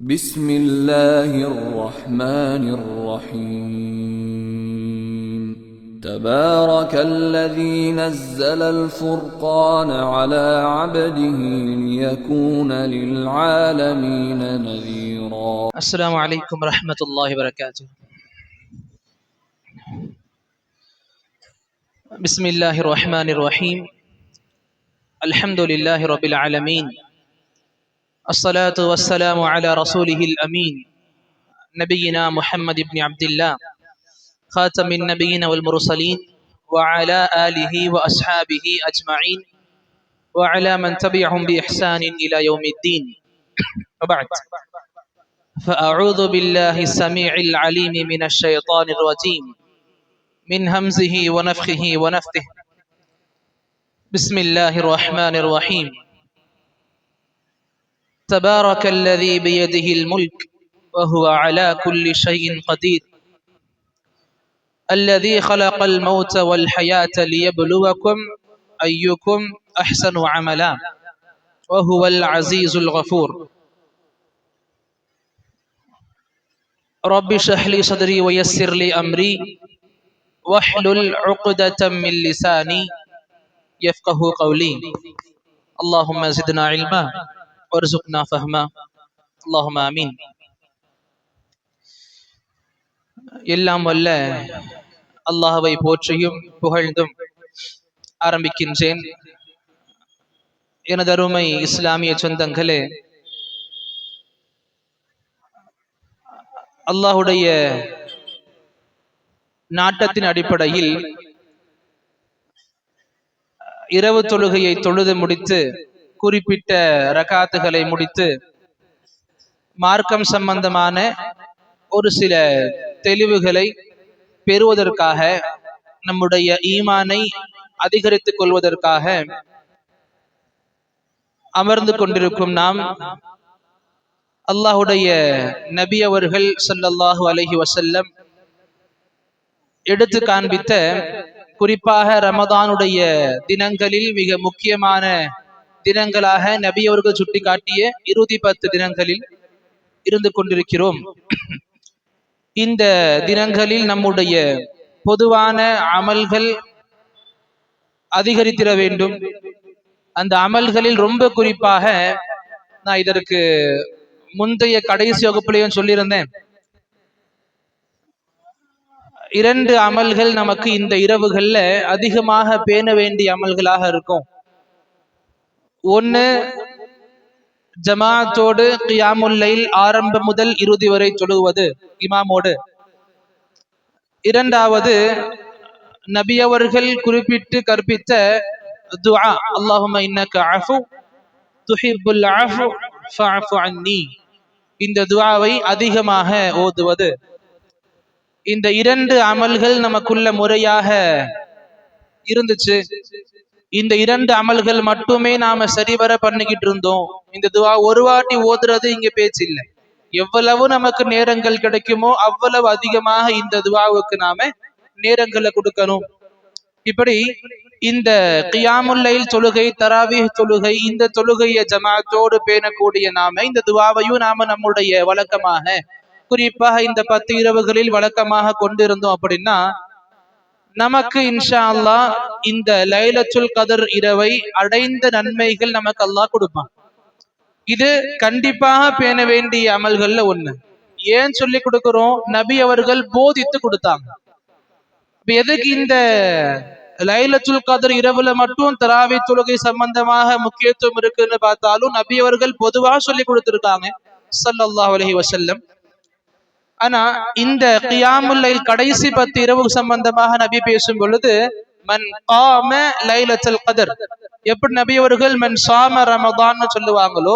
بسم الله الرحمن الرحيم تبارك الذي نزل الفرقان على عبده ليكون للعالمين نذيرا. السلام عليكم ورحمة الله وبركاته. بسم الله الرحمن الرحيم. الحمد لله رب العالمين. الصلاة والسلام على رسوله الأمين نبينا محمد بن عبد الله خاتم النبيين والمرسلين وعلى آله وأصحابه أجمعين وعلى من تبعهم بإحسان إلى يوم الدين. وبعد، فأعوذ بالله السميع العليم من الشيطان الرجيم من همزه ونفخه ونفثه. بسم الله الرحمن الرحيم. تبارك الذي بيده الملك وهو على كل شيء قدير الذي خلق الموت والحياة ليبلوكم أيكم أحسن عملا وهو العزيز الغفور. رب اشرح لي صدري ويسر لي أمري واحلل عقدة من لساني يفقه قولي. اللهم زدنا علما وارزقنا فهما. اللهم آمين. எல்லாம் வல்ல அல்லாஹ்வை போற்றியும் புகழ்ந்தும் ஆரம்பிக்கின்றேன். எனது அருமை இஸ்லாமிய சொந்தங்களே, அல்லாஹுடைய நாட்டத்தின் அடிப்படையில் இரவு தொழுகையை தொழுது முடித்து குறிப்பிட்ட ரகாத்துகளை முடித்து மார்க்கம் சம்பந்தமான ஒரு சில தெளிவுகளை பெறுவதற்காக, நம்முடைய ஈமானை அதிகரித்துக் கொள்வதற்காக அமர்ந்து கொண்டிருக்கும் நாம், அல்லாஹுடைய நபி அவர்கள் ஸல்லல்லாஹு அலைஹி வஸல்லம் எடுத்து காண்பித்த, குறிப்பாக ரமதானுடைய தினங்களில் மிக முக்கியமான தினங்களாக நபி அவர்கள் சுட்டிக்காட்டிய இறுதி 10 தினங்களில் இருந்து கொண்டிருக்கிறோம். இந்த தினங்களில் நம்முடைய பொதுவான அமல்கள் அதிகரித்திட வேண்டும். அந்த அமல்களில் ரொம்ப குறிப்பாக, நான் இதற்கு முந்தைய கடைசி வகுப்புலையும் சொல்லியிருந்தேன், 2 அமல்கள் நமக்கு இந்த இரவுகள்ல அதிகமாக பேண வேண்டிய அமல்களாக இருக்கும். ஒன்று, ஜமாஅத்தோடு கியாமுல் லைல் ஆரம்பம் முதல் இறுதி வரை தொழுவது இமாமோடு. இரண்டாவது, நபி அவர்கள் குறிப்பிட்டு கற்பித்த துஆ, அல்லாஹும்ம இன்னக அஃபு துஹிப்புல் அஃபு ஃபஅஃபு அன்னி, இந்த துஆவை அதிகமாக ஓதுவது. இந்த 2 அமல்கள் நமக்குள்ள முறையாக இருந்துச்சு. இந்த 2 அமல்கள் மட்டுமே நாம சரிவர பண்ணிக்கிட்டு இருந்தோம். இந்த துஆ ஒரு வாட்டி ஓதுறது இங்க பேச்சு இல்லை. எவ்வளவு நமக்கு நேரங்கள் கிடைக்குமோ அவ்வளவு அதிகமாக இந்த துஆவுக்கு நாம நேரங்களை கொடுக்கணும். இப்படி இந்த கியாமுல் லைல் தொழுகை, தராவீஹ் தொழுகை, இந்த தொழுகையை ஜமாஅத்தோடு பேணக்கூடிய நாம இந்த துஆவையும் நாம நம்முடைய வழக்கமாக, குறிப்பாக இந்த 10 இரவுகளில் வழக்கமாக கொண்டிருந்தோம் அப்படின்னா, நமக்கு இன்ஷா அல்லாஹ் இந்த லைலத்துல் கத்ர் இரவை அடைந்த நன்மைகள் நமக்கு அல்லாஹ் கொடுப்பான். இது கண்டிப்பாக பேண வேண்டிய அமல்கள்ல ஒண்ணு. ஏன் சொல்லி கொடுக்கிறோம்? நபி அவர்கள் போதித்து கொடுத்தாங்க. எதுக்கு இந்த லைலத்துல் கத்ர் இரவுல மட்டும் தராவீஹ் தொழுகை சம்பந்தமாக முக்கியத்துவம் இருக்குன்னு பார்த்தாலும், நபி அவர்கள் பொதுவாக சொல்லி கொடுத்திருக்காங்க ஸல்லல்லாஹு அலைஹி வஸல்லம். ஆனா இந்த கியாமுல் லைல் கடைசி 10 இரவு சம்பந்தமாக நபி பேசும் பொழுது, மன் காம லைலத்துல் கத்ர், எப்படி நபி அவர்கள் மன் சாம ரமதான் சொல்லுவாங்களோ,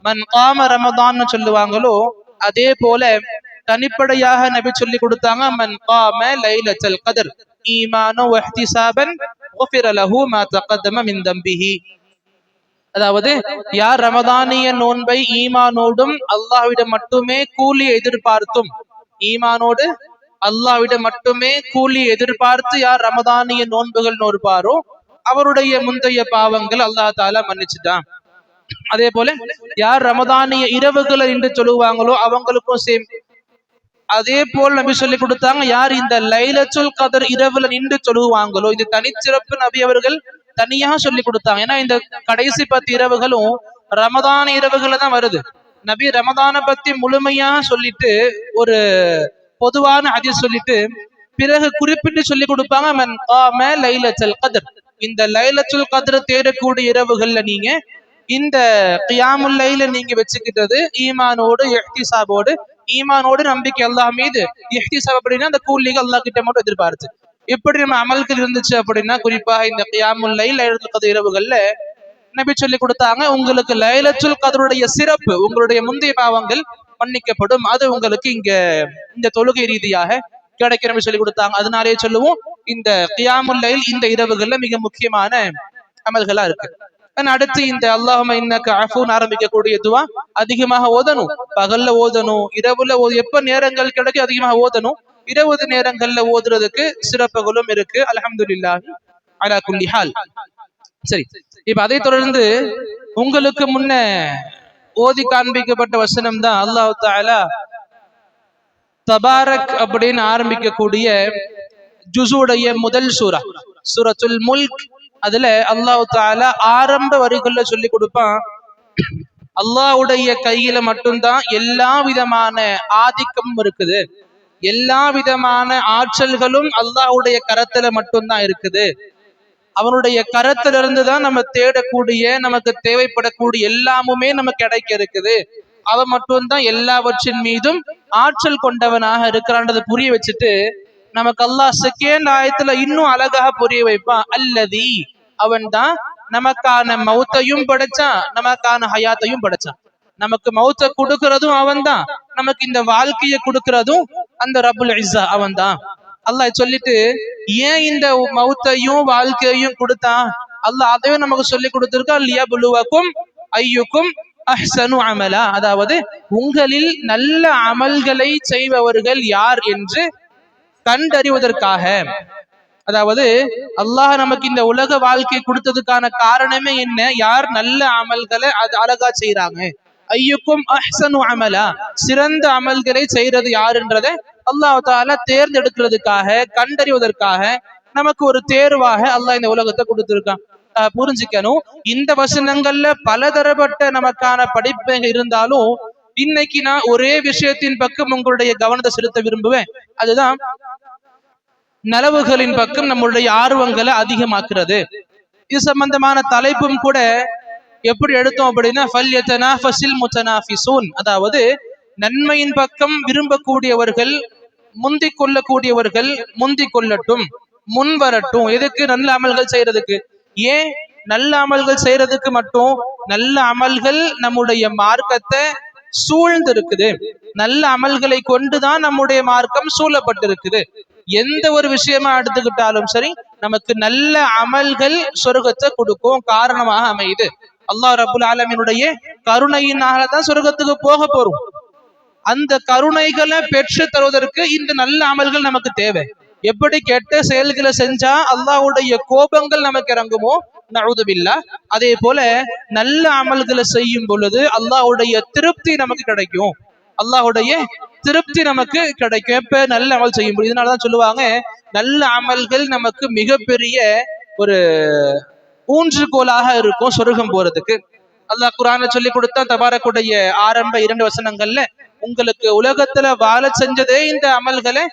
மன் காம ரமதான் சொல்லுவாங்களோ, அதே போல தனிப்படையாக நபி சொல்லி கொடுத்தாங்க, மன் காம லைலத்துல் கத்ர் ஈமானு வ இஹ்திசாபன் குஃபிர லஹு மா தகதம மின் தம்பிஹி. அதாவது, யார் ரமதானிய நோன்பை ஈமானோடும் அல்லாஹ்விடம் மட்டுமே கூலி எதிர்பார்த்தும், ஈமானோடு அல்லாஹ்விடம் மட்டுமே கூலி எதிர்பார்த்து யார் ரமதானிய நோன்புகள் நோற்பாரோ அவருடைய முந்தைய பாவங்கள் அல்லாஹ் தஆலா மன்னிச்சுட்டான். அதே போல யார் ரமதானிய இரவுகளை என்று சொல்லுவாங்களோ அவங்களுக்கும் சேம். அதே போல் நபி சொல்லி கொடுத்தாங்க, யார் இந்த லைலத்துல் கதர் இரவுல நின்று சொல்லுவாங்களோ, இது தனிச்சிறப்பு நபி அவர்கள் தனியாக சொல்லி கொடுத்தாங்க. ஏன்னா இந்த கடைசி 10 இரவுகளும் ரமதான இரவுகள தான் வருது. நபி ரமதான பத்தி முழுமையாக சொல்லிட்டு ஒரு பொதுவான ஹதீஸ் சொல்லிட்டு பிறகு குறிப்பிட்டு சொல்லி கொடுப்பாங்க, மன் காம லைலத்துல் கத்ர், இந்த லைலத்துல் கத்ர் தேடக்கூடிய இரவுகள்ல நீங்க இந்த கியாமுல் லைல நீங்க வச்சுக்கிட்டது ஈமானோடு இஹ்திசாபோடு, ஈமானோடு நம்பிக்கை அல்லாஹ் மீது, இஹ்திசாப் அப்படின்னா அந்த கூலிகள் அல்லாஹ் கிட்ட மட்டும் எதிர்பார்த்து எப்படி நம்ம அமல்கள் இருந்துச்சு அப்படின்னா, குறிப்பாக இந்த கியாமுல் லைல் லைலத்துல் கத்ர் இரவுகள்ல நபி சொல்லி கொடுத்தாங்க, உங்களுக்கு லைலத்துல் கத்ருடைய சிறப்பு, உங்களுடைய முந்தைய பாவங்கள் மன்னிக்கப்படும், அது உங்களுக்கு இங்க இந்த தொழுகை ரீதியாக கிடைக்கிறோம் சொல்லி கொடுத்தாங்க. அதனாலே சொல்லுவோம், இந்த கியாமுல் லைல் இந்த இரவுகள்ல மிக முக்கியமான அமல்களா இருக்கு. அடுத்து இந்த அல்லாஹும்ம இன்னக அஃபூன் ஆரம்பிக்கக்கூடிய துவா அதிகமாக ஓதணும். பகல்ல ஓதணும், இரவுல எப்ப நேரங்கள் கிடைக்கும் அதிகமாக ஓதணும். 20 நேரங்கள்ல ஓதுறதுக்கு சிறப்புகளும் இருக்கு. அல்ஹம்துலில்லாஹி அலா குல்லி ஹால். சரி, இப்ப அதை தொடர்ந்து உங்களுக்கு முன்ன ஓதி காண்பிக்கப்பட்ட வசனம் தான் அல்லாஹ் தஆலா தபாரக் அப்படின்னு ஆரம்பிக்கக்கூடிய ஜுஸுடைய முதல் சூரா, சூரத்துல் முல்க். அதுல அல்லாஹ் தஆலா ஆரம்ப வரிகள்ல சொல்லி கொடுப்பான், அல்லாஹ்வுடைய கையில மட்டும்தான் எல்லா விதமான ஆதிக்கமும் இருக்குது, எல்லா விதமான ஆற்றல்களும் அல்லாஹ்வுடைய கரத்துல மட்டும்தான் இருக்குது, அவனுடைய கரத்திலிருந்து தான் நம்ம தேடக்கூடிய நமக்கு தேவைப்படக்கூடிய எல்லாமுமே நமக்கு கிடைக்க இருக்குது, அவன் மட்டும்தான் எல்லாவற்றின் மீதும் ஆற்றல் கொண்டவனாக இருக்கிறான்றதை புரிய வச்சுட்டு நமக்கு அல்லாஹ் செகண்ட் ஆயத்துல இன்னும் அழகாக புரிய வைப்பான், அல்லதி, அவன் தான் நமக்கான மௌத்தையும் படைச்சான், நமக்கான ஹயாத்தையும் படைச்சான். நமக்கு மௌத்தை கொடுக்கறதும் அவன் தான், நமக்கு இந்த வாழ்க்கையை கொடுக்கறதும் அந்த ரப்புல் இஸ்ஸா அவன் தான். அல்லாஹ் சொல்லிட்டு ஏன் இந்த மௌத்தையும் வாழ்க்கையையும் கொடுத்தான், அல்லாஹ் அதையும் நமக்கு சொல்லி கொடுத்திருக்கான், லியப்லுவக்கும் ஐயுக்கும் அஹ்சனு அமலா, அதாவது உங்களில் நல்ல அமல்களை செய்பவர்கள் யார் என்று கண்டறிவதற்காக. அதாவது அல்லாஹ் நமக்கு இந்த உலக வாழ்க்கை கொடுத்ததுக்கான காரணமே என்ன, யார் நல்ல அமல்களை அது அழகா செய்யறாங்க, ஐயுக்கும் அஹ்சனு அமலா, சிறந்த அமல்களை செய்யறது யாருன்றதை அல்லாஹ் தஆலா தேர்ந்தெடுக்கிறதுக்காக, கண்டறிவதற்காக நமக்கு ஒரு தேர்வாக அல்லாஹ் இந்த உலகத்தை கொடுத்திருக்கான். புரிஞ்சுக்கணும், இந்த வசனங்கள்ல பலதரப்பட்ட நமக்கான படிப்புகள் இருந்தாலும் இன்னைக்கு நான் ஒரே விஷயத்தின் பக்கம் உங்களுடைய கவனத்தை செலுத்த விரும்புவேன். அதுதான் நலவுகளின் பக்கம் நம்மளுடைய ஆர்வங்களை அதிகமாக்குறது. இது சம்பந்தமான தலைப்பும் கூட எப்படி எடுத்தோம் அப்படின்னா, ஃபல்யதனாஃபஸில் முத்தனாஃபிஸூன், அதாவது நன்மையின் பக்கம் விரும்பக்கூடியவர்கள், முந்திக் கொள்ளக்கூடியவர்கள் முந்திக் கொள்ளட்டும், முன் வரட்டும். எதுக்கு? நல்ல அமல்கள் செய்யறதுக்கு. ஏன் நல்ல அமல்கள் செய்யறதுக்கு மட்டும்? நல்ல அமல்கள் நம்முடைய மார்க்கத்தை சூழ்ந்து இருக்குது, நல்ல அமல்களை கொண்டுதான் நம்முடைய மார்க்கம் சூழப்பட்டிருக்குது. எந்த ஒரு விஷயமா எடுத்துக்கிட்டாலும் சரி, நமக்கு நல்ல அமல்கள் சொர்க்கத்தை கொடுக்கும், காரணமாக அமையுது. அல்லாஹ் ரப்புல் ஆலமீனுடைய கருணையினால தான் சொர்க்கத்துக்கு போக போறோம். அந்த கருணைகளை பெற்று தருவதற்கு இந்த நல்ல அமல்கள் நமக்கு தேவை. எப்படி கெட்ட செயல்களை செஞ்சா அல்லாஹ்வுடைய கோபங்கள் நமக்கு இறங்குமோ, நஊது பில்லாஹ், அதே போல நல்ல அமல்களை செய்யும் பொழுது அல்லாஹ்வுடைய திருப்தி நமக்கு கிடைக்கும், அல்லாஹ்வுடைய திருப்தி நமக்கு கிடைக்கும். எப்ப நல்ல அமல் செய்யும் பொழுது. இதனாலதான் சொல்லுவாங்க, நல்ல அமல்கள் நமக்கு மிகப்பெரிய ஒரு ஊன்றுகோலாக இருக்கும் சொர்க்கம் போறதுக்கு. அல்லாஹ் குர்ஆன்ல சொல்லி கொடுத்தா, தபாரக்குடைய ஆரம்ப 2 வசனங்கள்ல, உங்களுக்கு உலகத்துல வாழ செஞ்சதே இந்த அமல்களை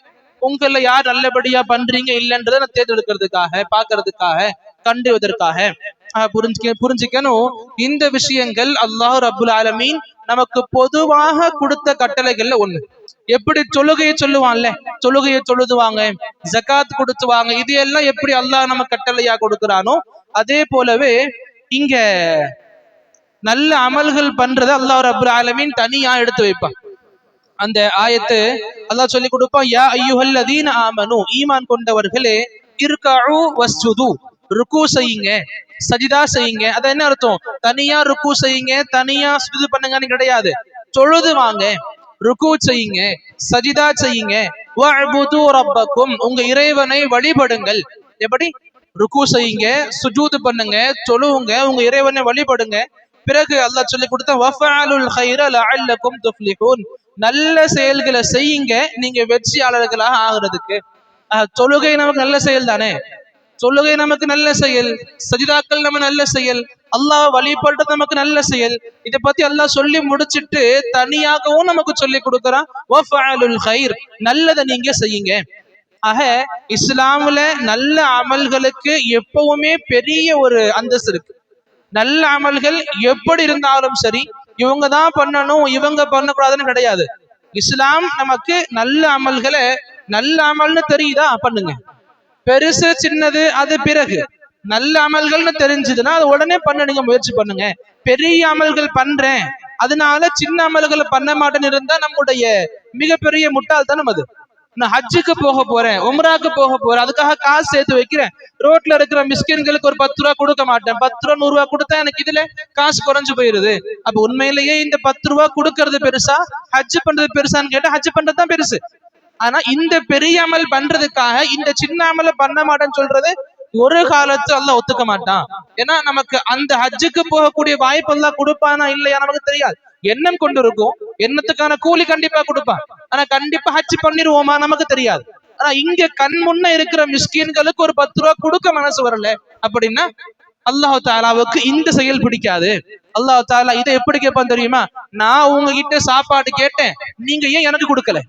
உங்களை யார் நல்லபடியா பண்றீங்க இல்லைன்றதை நான் தேர்ந்தெடுக்கிறதுக்காக, பாக்குறதுக்காக, கண்டுவதற்காக. புரிஞ்சுக்கணும், இந்த விஷயங்கள் அல்லாஹ் ரப்புல் ஆலமீன் நமக்கு பொதுவாக கொடுத்த கட்டளைகள்ல ஒண்ணு. எப்படி தொழுகையை சொல்லுவான்ல, தொழுகையை தொழுதுவாங்க, ஜகாத் கொடுத்துவாங்க, இது எல்லாம் எப்படி அல்லாஹ் நம்ம கட்டளையா கொடுக்கிறானோ, அதே போலவே இங்க நல்ல அமல்கள் பண்றதை அல்லாஹ் ரப்புல் ஆலமீன் தனியா எடுத்து வைப்பான். அந்த ஆயத்து அல்லாஹ் சொல்லி கொடுப்பான், யா அய்யுஹல்லதீன ஆமனு, ஈமான் கொண்டவர்களே, இர்கஉ வஸ்ஜுது, ருக்கு செய்யுங்க, சஜிதா செய்யுங்க. அது என்ன அர்த்தம்? தனியா ருக்கு செய்யுங்க, தனியா சுஜூது பண்ணுங்கன்னு கிடையாது. தொழுது வாங்க, ருக்கு செய்யுங்க, சஜிதா செய்யுங்க, வஅபுது ரப்பக்கும், உங்க இறைவனை வழிபடுங்கள். எப்படி? ருக்கு செய்யுங்க, சுஜூது பண்ணுங்க, தொழுவுங்க, உங்க இறைவனை வழிபடுங்க. பிறகு அல்லாஹ் சொல்லி கொடுத்தா வஃபஅலுல் கைர லஅல்லகும் துஃப்லிஹூன், நல்ல செயல்களை செய்யுங்க நீங்க வெற்றியாளர்களாக ஆகிறதுக்கு. தொழுகை நமக்கு நல்ல செயல் தானே, தொழுகை நமக்கு நல்ல செயல், சஜிதாக்கள் நம்ம நல்ல செயல், அல்லாஹ் வழிபடுறது நமக்கு நல்ல செயல். இதை பத்தி அல்லாஹ் சொல்லி முடிச்சிட்டு தனியாகவும் நமக்கு சொல்லி கொடுக்கிறான் வஃபஅலுல் கைர், நல்லதை நீங்க செய்யுங்க. ஆக இஸ்லாம்ல நல்ல அமல்களுக்கு எப்பவுமே பெரிய ஒரு அந்தஸ்து இருக்கு. நல்ல அமல்கள் எப்படி இருந்தாலும் சரி, இவங்க தான் பண்ணணும் இவங்க பண்ணக்கூடாதுன்னு கிடையாது. இஸ்லாம் நமக்கு நல்ல அமல்களை, நல்ல அமல்னு தெரியுதா பண்ணுங்க, பெருசு சின்னது அது பிறகு, நல்ல அமல்கள்னு தெரிஞ்சதுன்னா அது உடனே பண்ணுங்க, முயற்சி பண்ணுங்க. பெரிய அமல்கள் பண்றேன் அதனால சின்ன அமல்களை பண்ண மாட்டேன்னு இருந்தா நம்முடைய மிகப்பெரிய முட்டாள்தனம் அது. நான் ஹஜ்ஜுக்கு போக போறேன், உம்ராக்கு போக போறேன், அதுக்காக காசு சேர்த்து வைக்கிறேன், ரோட்ல இருக்கிற மிஸ்கின்களுக்கு ஒரு 10 ரூபா கொடுக்க மாட்டேன், 10 ரூபா 100 ரூபா கொடுத்தா எனக்கு இதுல காசு குறைஞ்சு போயிருது. அப்ப உண்மையிலேயே இந்த 10 ரூபா கொடுக்கறது பெருசா ஹஜ் பண்றது பெருசான்னு கேட்டா ஹஜ் பண்றதுதான் பெருசு. ஆனா இந்த பெரிய அமல் பண்றதுக்காக இந்த சின்ன அமலை பண்ண மாட்டேன்னு சொல்றது ஒரு காலத்து அல்லாஹ் ஒத்துக்க மாட்டான். ஏன்னா நமக்கு அந்த ஹஜ்ஜுக்கு போகக்கூடிய வாய்ப்பு எல்லாம் கொடுப்பானா இல்லையா நமக்கு தெரியாது. எண்ணம் கொண்டு இருக்கும், எண்ணத்துக்கான கூலி கண்டிப்பா கொடுப்பான். ஆனா கண்டிப்பா ஹஜ் பண்ணிடுவோமா நமக்கு தெரியாது. ஆனா இங்க கண் முன்ன இருக்கிற மிஸ்கின்களுக்கு ஒரு 10 ரூபா கொடுக்க மனசு வரல அப்படின்னா அல்லாஹ் தாலாவுக்கு இந்த செயல் பிடிக்காது. அல்லாஹ் தாலா இதை எப்படி கேட்பான் தெரியுமா? நான் உங்ககிட்ட சாப்பாடு கேட்டேன், நீங்க ஏன் எனக்கு கொடுக்கல?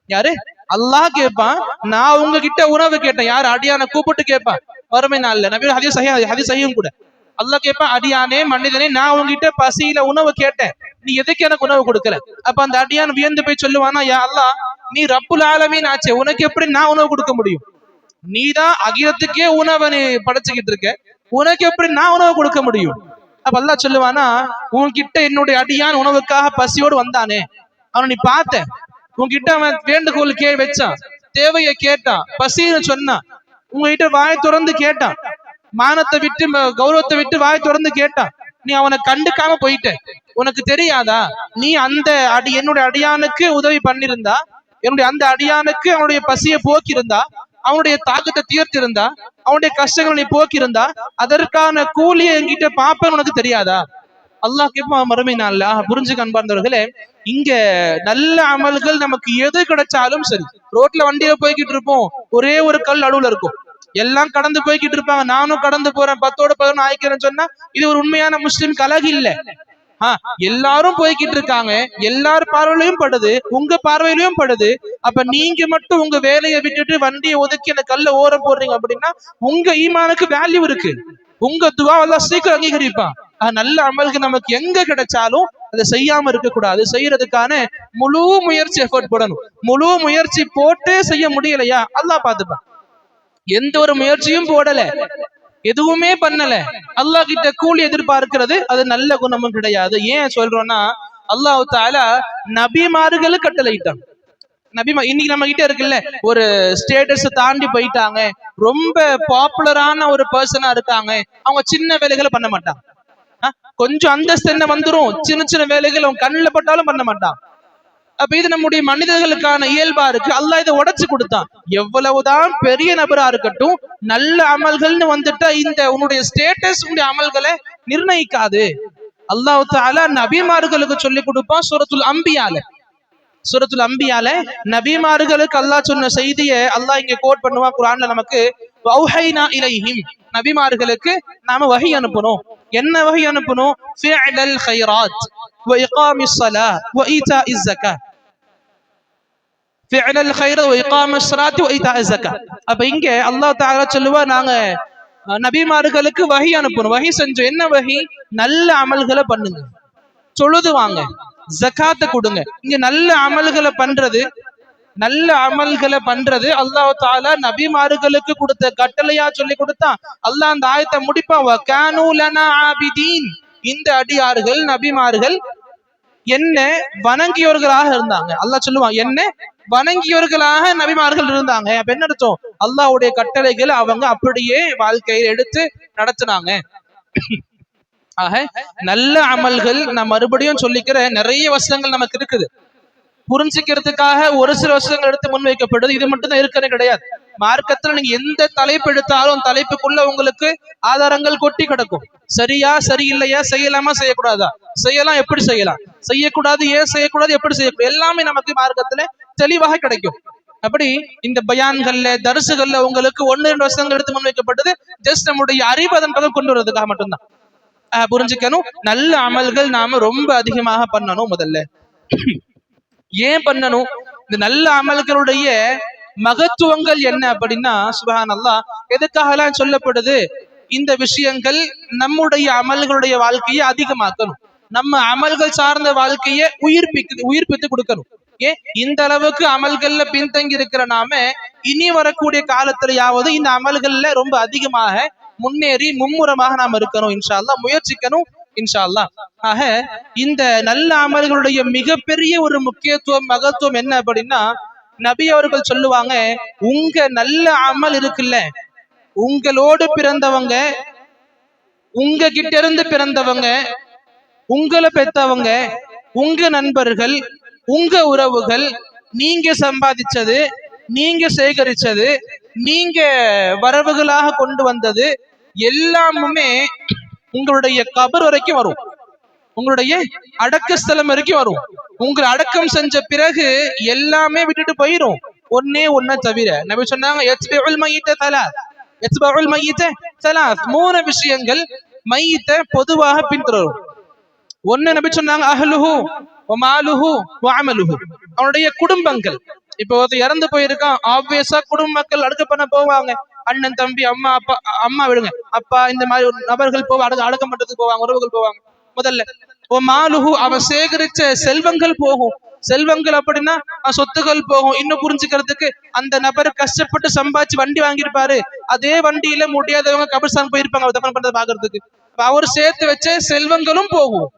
யாரு? அல்லாஹ் கேட்பான். நான் உங்ககிட்ட உணவு கேட்டேன், யாரு? அடியான கூப்பிட்டு கேட்பான் வறுமை நாள்ல. நபி ஹதீஸ் சஹீஹ் கூட அல்லாஹ் கேட்பான், அடியானே மனிதனே, நான் உங்ககிட்ட பசியில உணவு கேட்டேன், நீ எதுக்கு எனக்கு உணவு கொடுக்கல? அப்ப அந்த அடியான் வியந்து போய் சொல்லுவானா, யா அல்லாஹ் நீ ரப்புல் ஆலமீன் ஆச்சே, உனக்கு எப்படி நான் உணவு கொடுக்க முடியும்? நீதான் அகிலத்துக்கே உணவை நீ படைச்சுக்கிட்டு இருக்க, உனக்கு எப்படி நான் உணவு கொடுக்க முடியும்? அப்ப அல்லாஹ் சொல்லுவானா, உன்கிட்ட என்னுடைய அடியான் உணவுக்காக பசியோடு வந்தானே, அவனை நீ பார்த்த, உங்ககிட்ட அவன் வேண்டுகோள் வச்சான், தேவையை கேட்டான், பசின்னு சொன்னான், உங்ககிட்ட வாய் திறந்து கேட்டான், மானத்தை விட்டு கௌரவத்தை விட்டு வாய் திறந்து கேட்டான், நீ அவனை கண்டுக்காம போயிட்ட. உனக்கு தெரியாதா? நீ அந்த என்னுடைய அடியானுக்கு உதவி பண்ணிருந்தா, என்னுடைய அந்த அடியானுக்கு அவனுடைய பசியை போக்கியிருந்தா, அவனுடைய தாக்கத்தை தீர்த்திருந்தா, அவனுடைய கஷ்டங்களை நீ போக்கியிருந்தா, அதற்கான கூலியை என்கிட்ட பாப்பேன்னு உனக்கு தெரியாதா? அல்லாஹ் கேட்பான் மறுமை நாள்ல. புரிஞ்சுக்க அன்பார்ந்தவர்களே, இங்க நல்ல அமல்கள் நமக்கு எது கிடைச்சாலும் சரி, ரோட்ல வண்டியில போய்கிட்டு இருப்போம், ஒரே ஒரு கல் நடுவுல இருக்கும், எல்லாம் கடந்து போய்கிட்டு இருப்பாங்க, நானும் கடந்து போறேன் 10ஓட 11 ஆயிக்கிறேன்னு சொன்னா இது ஒரு உண்மையான முஸ்லிம் கலகு இல்ல. எல்லாரும் போய்கிட்டு இருக்காங்க, எல்லார் பார்வையிலையும் படுது, உங்க பார்வையிலையும் படுது. அப்ப நீங்க மட்டும் உங்க வேலையை விட்டுட்டு வண்டியை ஒதுக்கி அந்த கல்ல ஓரம் போடுறீங்க அப்படின்னா உங்க ஈமானுக்கு வேல்யூ இருக்கு, உங்க துவா எல்லாம் சீக்கிரம் அங்கீகரிப்பான். நல்ல அமல்கள் நமக்கு எங்க கிடைச்சாலும் அதை செய்யாம இருக்க கூடாது, செய்யறதுக்கான முழு முயற்சி எஃபர்ட் போடணும். முழு முயற்சி போட்டு செய்ய முடியலையா அல்லாஹ் பார்த்துப்பான். எந்த ஒரு முயற்சியும் போடல, எதுவுமே பண்ணல, அல்லாஹ் கிட்ட கூலி எதிர்பார்க்கிறது அது நல்ல குணமும் கிடையாது. ஏன் சொல்றோம்னா அல்லாஹ் தஆலா நபிமார்களை கட்டளையிட்டான். இன்னைக்கு நம்ம கிட்ட இருக்குல்ல, ஒரு ஸ்டேட்டஸ் தாண்டி போயிட்டாங்க, ரொம்ப பாப்புலரான ஒரு பர்சனா இருக்காங்க, அவங்க சின்ன வேலைகளை பண்ண மாட்டாங்க. கொஞ்சம் அந்தஸ்து என்ன வந்துரும், சின்ன சின்ன வேலைகள் அவங்க கண்ணுல பட்டாலும் பண்ண மாட்டான். அப்ப இது நம்முடைய மனிதர்களுக்கான இயல்பா இருக்கு. அல்லாஹ் இதை உடைச்சு கொடுத்தான். எவ்வளவுதான் பெரிய நபரா இருக்கட்டும், நல்ல அமல்கள்னு வந்துட்டா இந்த உன்னுடைய ஸ்டேட்டஸ் உன்னுடைய அமல்களை நிர்ணயிக்காது. அல்லாஹ் தஆலா நபிமார்களுக்கு சொல்லி கொடுப்பான். சூரத்துல் அம்பியால நபிமார்களுக்கு அல்லாஹ் சொன்ன செய்தியை அல்லாஹ் இங்க கோட் பண்ணுவான் குர்ஆன்ல நமக்கு. வௌஹைனா இலைஹிம், நபிமார்களுக்கு நாம வஹி அனுப்பணும். என்ன வஹி அனுப்பணும்? ஃபிஅலல் கைராத் வ இகாமிஸ் ஸலாத் வ ஈதாஇஸ் ஸகாத். ஃபிஅலல் கைராத் வ இகாமிஸ் ஸலாத் வ ஈதாஇஸ் ஸகாத். அப்ப இங்க அல்லாஹ் தஆலா சொல்லுவா, நாங்க நபிமார்களுக்கு வஹி அனுப்பணும். வஹி செஞ்சோம். என்ன வஹி? நல்ல அமல்களை பண்ணுங்க, தொழுது வாங்க, ஜகாத்தை கொடுங்க. இங்க நல்ல அமல்களை பண்றது அல்லாஹ் தஆலா நபிமார்களுக்கு கொடுத்த கட்டளையா சொல்லி கொடுத்தான். அல்லாஹ் அந்த ஆயத்தை முடிப்பான், வகானூ லனா ஆபிதீன், இந்த அடியார்கள் நபிமார்கள் என்ன வணங்கியவர்களாக இருந்தாங்க. அல்லாஹ் சொல்லுவான், என்ன வணங்கியவர்களாக நபிமார்கள் இருந்தாங்க. அப்ப என்ன அர்த்தம்? அல்லாஹ்வுடைய கட்டளைகள் அவங்க அப்படியே வாழ்க்கையில் எடுத்து நடத்தினாங்க. ஆக நல்ல அமல்கள் நான் மறுபடியும் சொல்லிக்கிற நிறைய வசனங்கள் நமக்கு இருக்குது. புரிஞ்சுக்கிறதுக்காக ஒரு சில வசனங்கள் எடுத்து முன்வைக்கப்படுது, இது மட்டும் தான் இருக்கிறது கிடையாது. மார்க்கத்துல நீங்க எந்த தலைப்பு எடுத்தாலும் தலைப்புக்குள்ள உங்களுக்கு ஆதாரங்கள் கொட்டி கிடக்கும். சரியா சரியில்லையா, செய்யலாமா செய்யக்கூடாதா, செய்யலாம் எப்படி செய்யலாம், செய்யக்கூடாது ஏன் செய்யக்கூடாது, எப்படி செய்யக்கூடாது, எல்லாமே நமக்கு மார்க்கத்துல தெளிவாக கிடைக்கும். அப்படி இந்த பயான்கள்ல தரிசுகள்ல உங்களுக்கு 1-2 வருஷங்கள் எடுத்து முன்வைக்கப்பட்டது ஜஸ்ட் நம்முடைய அறிவு அதன் பக்கம் கொண்டு வர்றதுக்காக மட்டும்தான். புரிஞ்சுக்கணும், நல்ல அமல்கள் நாம ரொம்ப அதிகமாக பண்ணணும். முதல்ல ஏன் பண்ணணும், இந்த நல்ல அமல்களுடைய மகத்துவங்கள் என்ன அப்படின்னா, சுப்ஹானல்லாஹ், எதுக்காக எல்லாம் சொல்லப்படுது? இந்த விஷயங்கள் நம்முடைய அமல்களுடைய வாழ்க்கையை அதிகமாக்கணும், நம்ம அமல்கள் சார்ந்த வாழ்க்கையை உயிர்ப்பித்து கொடுக்கணும். ஏன் இந்த அளவுக்கு அமல்கள்ல பின்தங்கி இருக்கிற நாம இனி வரக்கூடிய காலத்திலேயாவது இந்த அமல்கள்ல ரொம்ப அதிகமாக முன்னேறி மும்முரமாக நாம் இருக்கணும். இன்ஷா அல்லாஹ் முயற்சிக்கணும். இன்ஷா அல்லாஹ். ஆக இந்த நல்ல அமல்களுடைய மிகப்பெரிய ஒரு முக்கியத்துவம் மகத்துவம் என்ன அப்படின்னா, நபி அவர்கள் சொல்லுவாங்க, உங்க நல்ல அமல் இருக்குல்ல, உங்களோடு பிறந்தவங்க, உங்க கிட்ட இருந்து பிறந்தவங்க, உங்களை பெற்றவங்க, உங்க நண்பர்கள், உங்க உறவுகள், நீங்க சம்பாதிச்சது, நீங்க சேகரிச்சது, நீங்க வரவுகளாக கொண்டு வந்தது எல்லாமுமே உங்களுடைய கபர் வரைக்கும் வரும், உங்களுடைய அடக்கஸ்தலம் வரைக்கும் வரும். உங்களை அடக்கம் செஞ்ச பிறகு எல்லாமே விட்டுட்டு போயிரும், ஒன்னே ஒன்ன தவிர. நபி சொன்னாங்க, மூணு விஷயங்கள் மையத்தை பொதுவாக பின்தொடரும். ஒன்னு நபி சொன்னாங்க, அஹ்லுஹு வ மாலுஹு வ அமலுஹு, அவனுடைய குடும்பங்கள். இப்போ இறந்து போயிருக்கான், ஆப்வியஸா குடும்ப மக்கள் அடக்கம் பண்ண போவாங்க, அண்ணன் தம்பி அம்மா அப்பா, அம்மா விடுங்க, அப்பா, இந்த மாதிரி நபர்கள் போவாங்க, அடக்கம் பண்றதுக்கு போவாங்க, உறவுகள் போவாங்க. முதல்ல மாலுஹு, அவன் சேகரிச்ச செல்வங்கள் போகும். செல்வங்கள் அப்படின்னா சொத்துகள் போகும். இன்னும் புரிஞ்சுக்கிறதுக்கு, அந்த நபர் கஷ்டப்பட்டு சம்பாதிச்சு வண்டி வாங்கியிருப்பாரு, அதே வண்டியில முடியாதவங்க கபிர்ஸ்தான் போயிருப்பாங்க அவர் தஃபன் பண்றதை பாக்குறதுக்கு, அவர் சேர்த்து வச்ச செல்வங்களும் போகும்,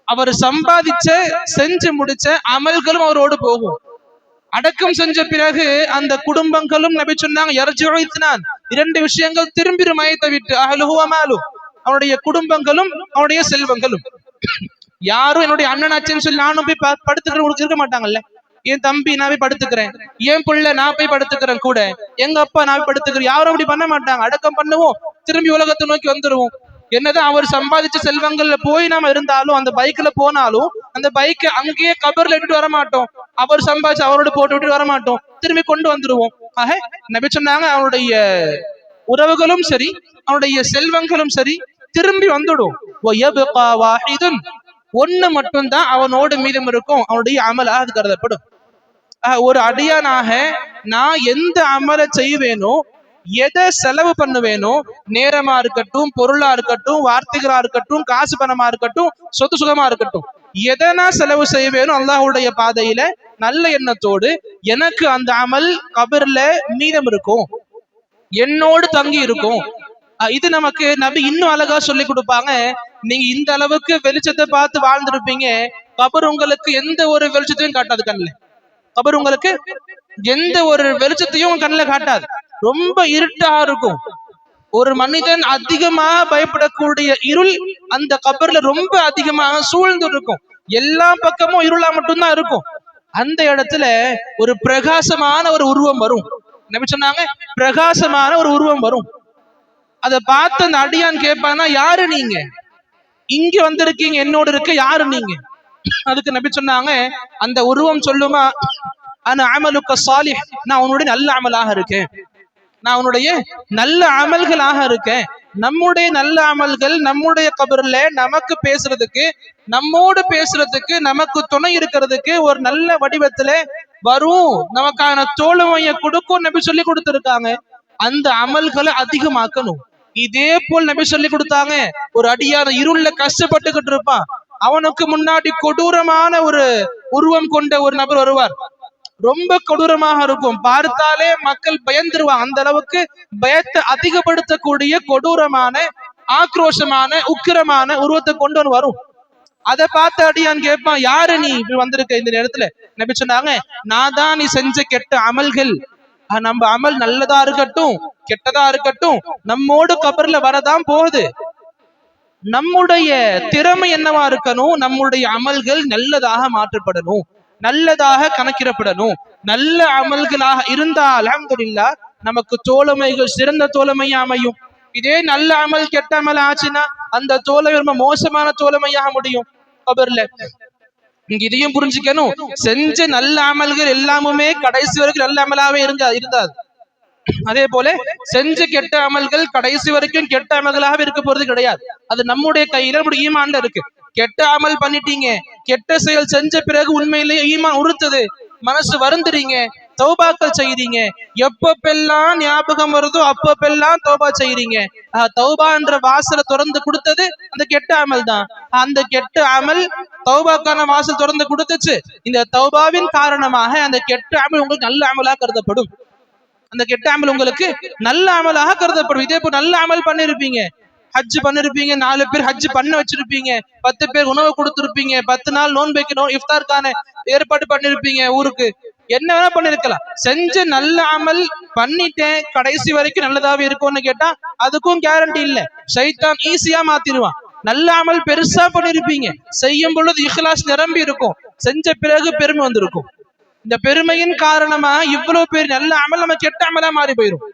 அவர் சம்பாதிச்ச செஞ்சு முடிச்ச அமல்களும் அவரோடு போகும். அடக்கம் செஞ்ச பிறகு அந்த குடும்பங்களும் நபி சொன்னாங்க, இரண்டு விஷயங்கள் திரும்பி மையத்தை விட்டு, அஹ்லுஹு வ மாலுஹு, அவனுடைய குடும்பங்களும் அவனுடைய செல்வங்களும். யாரும் என்னுடைய அண்ணனாச்சின்னு சொல்லி நானும் போய் படுத்துக்கிறேன் இருக்க மாட்டாங்கல்ல. என் தம்பி நான் போய் படுத்துக்கிறேன், என் பிள்ளை நான் போய் படுத்துக்கிறேன், கூட எங்க அப்பா நான் போய் படுத்துக்கிறேன், யாரும் அப்படி பண்ண மாட்டாங்க. அடக்கம் பண்ணுவோம், திரும்பி உலகத்தை நோக்கி வந்துருவோம். என்னதான் அவர் சம்பாதிச்ச செல்வங்கள்ல போய் நாம இருந்தாலும், அந்த பைக்ல போனாலும் அந்த பைக்கை அங்கேயே கபர்ல இட்டுட்டு வரமாட்டோம், அவர் சம்பாதிச்சு அவரோட போட்டு விட்டு வரமாட்டோம், திரும்பி கொண்டு வந்துருவோம். ஆக நபி சொன்னாங்க, அவனுடைய உறவுகளும் சரி, அவனுடைய செல்வங்களும் சரி திரும்பி வந்துடும். ஒண்ணு மட்டும்தான் அவனோடு மீதம் இருக்கும், அவனுடைய அமலாக அது கருதப்படும். ஒரு அடியானாக நான் எந்த அமலை செய்வேனோ, எதை செலவு பண்ணுவேனோ, நேரமா இருக்கட்டும், பொருளா இருக்கட்டும், வார்த்தைகளா இருக்கட்டும், காசு பணமா இருக்கட்டும், சொத்து சுகமா இருக்கட்டும், எதை நான் செலவு செய்வேனோ அல்லாஹ்வுடைய பாதையில நல்ல எண்ணத்தோடு, எனக்கு அந்த அமல் கபர்ல மீதம் இருக்கும், என்னோடு தங்கி இருக்கும். இது நமக்கு நபி இன்னும் அழகா சொல்லி கொடுப்பாங்க. நீங்க இந்த அளவுக்கு வெளிச்சத்தை பார்த்து வாழ்ந்திருப்பீங்க, கபர் உங்களுக்கு எந்த ஒரு வெளிச்சத்தையும் காட்டாது. கண்ணுல கபர் உங்களுக்கு எந்த ஒரு வெளிச்சத்தையும் கண்ணுல காட்டாது, ரொம்ப இருட்டா இருக்கும். ஒரு மனிதன் அதிகமா பயப்படக்கூடிய இருள் அந்த கபர்ல ரொம்ப அதிகமாக சூழ்ந்து இருக்கும், எல்லா பக்கமும் இருளா மட்டும்தான் இருக்கும். அந்த இடத்துல ஒரு பிரகாசமான ஒரு உருவம் வரும். நபி சொன்னாங்க, பிரகாசமான ஒரு உருவம் வரும். அதை பார்த்து அந்த அடியான் கேட்பானா, யாரு நீங்க, இங்க வந்திருக்கீங்க, என்னோடு இருக்க, யாரு நீங்க? அதுக்கு நபி சொன்னாங்க, அந்த உருவம் சொல்லுமா, அன அமலுக்க சாலிஹ், நான் உன்னுடைய நல்ல அமலாக இருக்கேன், நான் உன்னுடைய நல்ல அமல்களாக இருக்கேன். நம்முடைய நல்ல அமல்கள் நம்முடைய கபர்ல நமக்கு பேசுறதுக்கு, நம்மோடு பேசுறதுக்கு, நமக்கு துணை இருக்கிறதுக்கு ஒரு நல்ல வடிவத்துல வரும், நமக்கான தோழமையை கொடுக்கும் நபி சொல்லி கொடுத்திருக்காங்க. அந்த அமல்களை அதிகமாக்கணும். இதே போல் நபி சொல்லி கொடுத்தாங்க, ஒரு அடியான இருள்ல கஷ்டப்பட்டுக்கிட்டு இருப்பான், அவனுக்கு முன்னாடி கொடூரமான ஒரு உருவம் கொண்ட ஒரு நபர் வருவார், ரொம்ப கொடூரமாக இருக்கும், பார்த்தாலே மக்கள் பயந்துருவாங்க, அந்த அளவுக்கு பயத்தை அதிகப்படுத்தக்கூடிய கொடூரமான, ஆக்ரோஷமான, உக்கிரமான உருவத்தை கொண்டு வரும். அதை பார்த்து அடியான் கேட்பான், யாரு நீ இப்படி வந்திருக்க இந்த நேரத்துல? நபி சொன்னாங்க, நான் தான் நீ செஞ்ச கெட்ட அமல்கள், நம்ம அமல் நல்லதா இருக்கட்டும் கெட்டதா இருக்கட்டும் நம்மோடு கபர்ல வரதான் போகுது. நம்முடைய திறமை என்னவா இருக்கணும், நம்முடைய அமல்கள் நல்லதாக மாற்றப்படணும், நல்லதாக கணக்கிடப்படணும். நல்ல அமல்களாக இருந்தால் அல்ஹம்துலில்லாஹ் நமக்கு தோழமைகள் சிறந்த தோழமையா அமையும். இதே நல்ல அமல் கெட்ட அமல் ஆச்சுன்னா அந்த தோழமை ரொம்ப மோசமான தோழமையாக முடியும் கபர்ல. இங்க இதையும் புரிஞ்சுக்கணும், செஞ்ச நல்ல அமல்கள் எல்லாமுமே கடைசி வரைக்கும் நல்ல அமலாவே இருந்தாது. அதே போல செஞ்ச கெட்ட அமல்கள் கடைசி வரைக்கும் கெட்ட அமல்களாக இருக்க போறது கிடையாது. அது நம்முடைய கையில, நம்முடைய ஈமான்ல இருக்கு. கெட்ட அமல் பண்ணிட்டீங்க, கெட்ட செயல் செஞ்ச பிறகு உண்மையிலேயே ஈமான் உறுத்துது, மனசு வருந்துறீங்க, தௌபாக்கள் செய்யறீங்க. எப்பப்பெல்லாம் ஞாபகம் வருதோ அப்பப்பெல்லாம் தௌபா செய்யறீங்க. தௌபா என்ற வாசலை திறந்து கொடுத்தது அந்த கெட்ட அமல் தான். அந்த கெட்ட அமல் தௌபாக்கான வாசல் திறந்து கொடுத்துச்சு. இந்த தௌபாவின் காரணமாக அந்த கெட்ட அமல் உங்களுக்கு நல்ல அமலாக கருதப்படும். அந்த கெட்ட அமல் உங்களுக்கு நல்ல அமலாக கருதப்படும். இதே போல் நல்ல அமல் பண்ணிருப்பீங்க, ஹஜ் பண்ணிருப்பீங்க, 4 பேர் ஹஜ் பண்ண வச்சிருப்பீங்க, 10 பேர் உணவு கொடுத்திருப்பீங்க, 10 நாள் நோன்புக்கு இஃப்தாருக்கான ஏற்பாடு பண்ணிருப்பீங்க, ஊருக்கு என்ன வேணா பண்ணிருக்கலாம். செஞ்ச நல்ல அமல் பண்ணிட்டேன் கடைசி வரைக்கும் நல்லதாவே இருக்கும்னு கேட்டா அதுக்கும் கேரண்டி இல்ல. ஷைத்தான் ஈஸியா மாத்திடுவான். நல்ல அமல் பெருசா பண்ணிருப்பீங்க, செய்யும் பொழுது இஹ்லாஸ் நிரம்பி இருக்கும், செஞ்ச பிறகு பெருமை வந்திருக்கும். இந்த பெருமையின் காரணமா இவ்வளவு பேர் நல்ல அமல் நம்ம கெட்ட அமலா மாறி போயிடும்.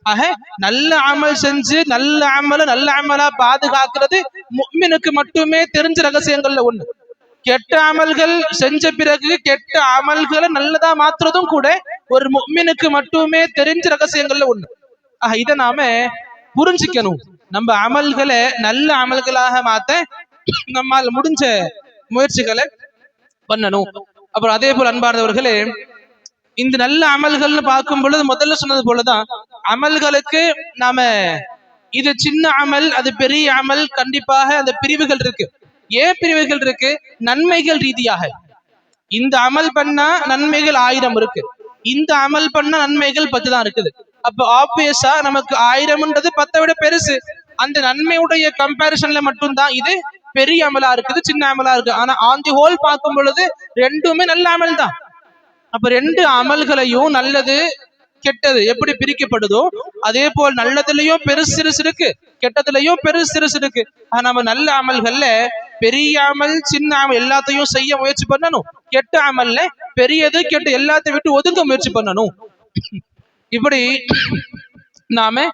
ஆக நல்ல அமல் செஞ்சு நல்ல அமலா பாதுகாக்கிறது முஃமினுக்கு மட்டுமே தெரிஞ்ச ரகசியங்கள்ல ஒண்ணு. கெட்ட அமல்கள் செஞ்ச பிறகு கெட்ட அமல்களை நல்லதா மாத்துறதும் கூட ஒரு முஃமினுக்கு மட்டுமே தெரிஞ்ச ரகசியங்கள்ல ஒண்ணு. இதை நாம புரிஞ்சுக்கணும். நம்ம அமல்களை நல்ல அமல்களாக மாத்த நம்மால் முடிஞ்ச முயற்சிகளை பண்ணணும். அப்புறம் அதே போல் அன்பார்ந்தவர்களே, இந்த நல்ல அமல்கள்னு பார்க்கும் பொழுது முதல்ல சொன்னது போலதான் அமல்களுக்கு நாம இது சின்ன அமல் அது பெரிய அமல் கண்டிப்பாக அந்த பிரிவுகள் இருக்கு. ஏன் பிரிவுகள் இருக்கு? நன்மைகள் ரீதியாக இந்த அமல் பண்ணா நன்மைகள் 1000 இருக்கு, இந்த அமல் பண்ணா நன்மைகள் 10 தான் இருக்குது. அப்ப ஆப்வியஸா நமக்கு 1000ன்றது 10 விட பெருசு. அந்த நன்மையுடைய கம்பேரிசன்ல மட்டும்தான் இது பெரிய அமலா இருக்குது, சின்ன அமலா இருக்கு. ஆனா ஆன் தி ஹோல் பார்க்கும் பொழுது ரெண்டுமே நல்ல அமல் தான். அப்ப 2 அமல்களையும் நல்லது கெட்டது எப்படி பிரிக்கப்படுதோ அதே போல் நல்லதுலயும் பெருசு சிறுசு இருக்கு, கெட்டதுலயும் பெருசு சிறுசு இருக்கு. நம்ம நல்ல அமல்கள்ல பெரிய அமல் சின்ன அமல் எல்லாத்தையும் செய்ய முயற்சி பண்ணணும், கெட்ட அமல்ல பெரியது கெட்ட எல்லாத்தையும் விட்டு ஒதுங்க முயற்சி பண்ணணும். இப்படி நாம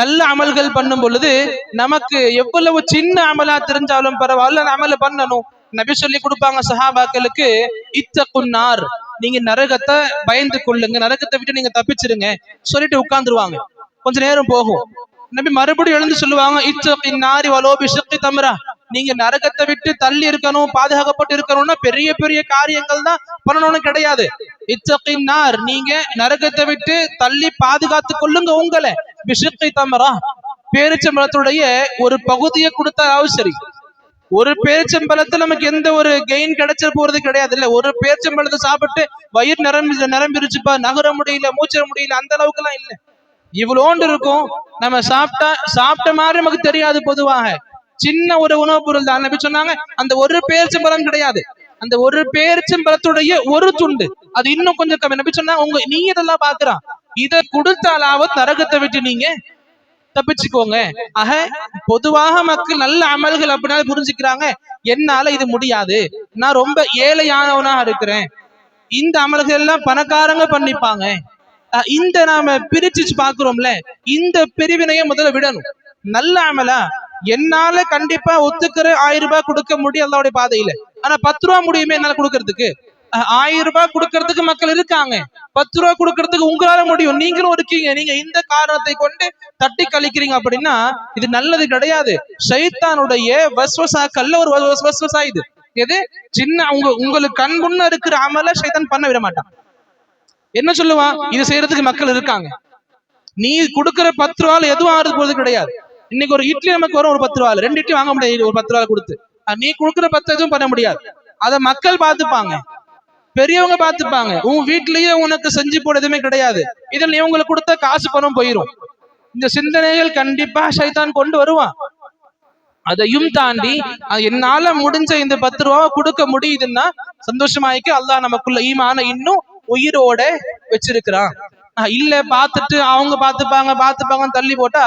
நல்ல அமல்கள் பண்ணும் பொழுது நமக்கு எவ்வளவு சின்ன அமலா தெரிஞ்சாலும் பரவாயில்ல அமல பண்ணணும். நபி சொல்லி கொடுப்பாங்க சஹாபாக்களுக்கு, இத்தகுன்னார், நீங்க நரகத்தை பயந்து கொள்ளுங்க, நரகத்தை விட்டு நீங்க தப்பிச்சிருங்க சொல்லிட்டு உட்கார்ந்துருவாங்க. கொஞ்ச நேரம் போகும், நபி மறுபடியும் எழுந்து சொல்லுவாங்க, இத்தகின்னாரி வலோபி ஷிக்கி தம்ரா, நீங்க நரகத்தை விட்டு தள்ளி இருக்கணும், பாதுகாக்கப்பட்டு இருக்கணும்னா பெரிய பெரிய காரியங்கள் தான் பண்ணணும்னு கிடையாது. இத்தகின்னார், நீங்க நரகத்தை விட்டு தள்ளி பாதுகாத்து கொள்ளுங்க உங்களை, பிஷிக்கி தம்ரா, பேரிச்சம்பழத்துடைய ஒரு பகுதியை கொடுத்தாலும் சரி. ஒரு பேரிச்சம்பழத்துல நமக்கு எந்த ஒரு கெயின் கிடைச்சிட போறது கிடையாது. இல்ல ஒரு பேரிச்சம்பழத்தை சாப்பிட்டு வயிறு நிரம்பிருச்சுப்பா, நகர முடியல, மூச்சிட முடியல, அந்த அளவுக்கு எல்லாம் இல்ல. இவ்வளோண்டு இருக்கும், நம்ம சாப்பிட்ட மாதிரி நமக்கு தெரியாது. பொதுவாக சின்ன ஒரு உணவுப் பொருள் தான். நபி சொன்னாங்க அந்த ஒரு பேரிச்சம்பழம் கிடையாது, அந்த ஒரு பேரிச்சம்பழத்துடைய ஒரு துண்டு, அது இன்னும் கொஞ்சம் கம்மி. நபி சொன்னாங்க நீ இதெல்லாம் பாக்குறான், இதை கொடுத்தாலாவது நரகத்தை விட்டு நீங்க தப்பிச்சுக்கோங்க. ஆக பொதுவாக மக்கள் நல்ல அமல்கள் அப்படின்னா புரிஞ்சுக்கிறாங்க, என்னால இது முடியாது, நான் ரொம்ப ஏழையானவனா இருக்கிறேன், இந்த அமல்கள் எல்லாம் பணக்காரங்க பண்ணிப்பாங்க. இந்த நாம பிரிச்சு பாக்குறோம்ல, இந்த பிரிவினையை முதல்ல விடணும். நல்ல அமலா என்னால கண்டிப்பா ஒத்துக்கிற 1000 ரூபாய் கொடுக்க முடியும் அல்லாஹ்வுடைய பாதையில, ஆனா 10 ரூபா முடியுமே என்னால கொடுக்கறதுக்கு. 1000 ரூபாய் கொடுக்கறதுக்கு மக்கள் இருக்காங்க, 10 ரூபா கொடுக்கறதுக்கு உங்களால முடியும், நீங்களும் இருக்கீங்க. நீங்க இந்த காரணத்தை கொண்டு தட்டி கழிக்கிறீங்க அப்படின்னா இது நல்லது கிடையாது. ஷைத்தானுடைய வஸ்வசாக்கல்ல ஒரு வஸ்வசா இது. எது சின்ன உங்களுக்கு கண் முன்ன இருக்கிற அமல ஷைத்தான் பண்ண விட மாட்டான். என்ன சொல்லுவான், இது செய்யறதுக்கு மக்கள் இருக்காங்க, நீ கொடுக்கிற 10 ரூபாய் எதுவும் ஆறுது போறது கிடையாது. இன்னைக்கு ஒரு இட்லி நமக்கு வரும், ஒரு 10 ரூபாய் 2 இட்லி வாங்க முடியாது, ஒரு 10 ரூபாய் கொடுத்து. நீ கொடுக்குற 10 எதுவும் பண்ண முடியாது. அதை மக்கள் பார்த்துப்பாங்க, பெரியவங்க பார்த்துப்பாங்க. உன் வீட்லயே உனக்கு செஞ்சு போட எதுவுமே கிடையாது, இதில் நீ உங்களுக்கு கொடுத்த காசு பணம் போயிரும். இந்த சிந்தனைகள் கண்டிப்பா ஷைத்தான் கொண்டு வருவான். அதையும் தாண்டி என்னால முடிஞ்ச இந்த 10 ரூபாய் கொடுக்க முடியுதுன்னா சந்தோஷமாயிக்கு, அல்லாஹ் நமக்குள்ள ஈமான இன்னும் உயிரோட வச்சிருக்கிறான். இல்ல பார்த்துட்டு அவங்க பார்த்துப்பாங்க தள்ளி போட்டா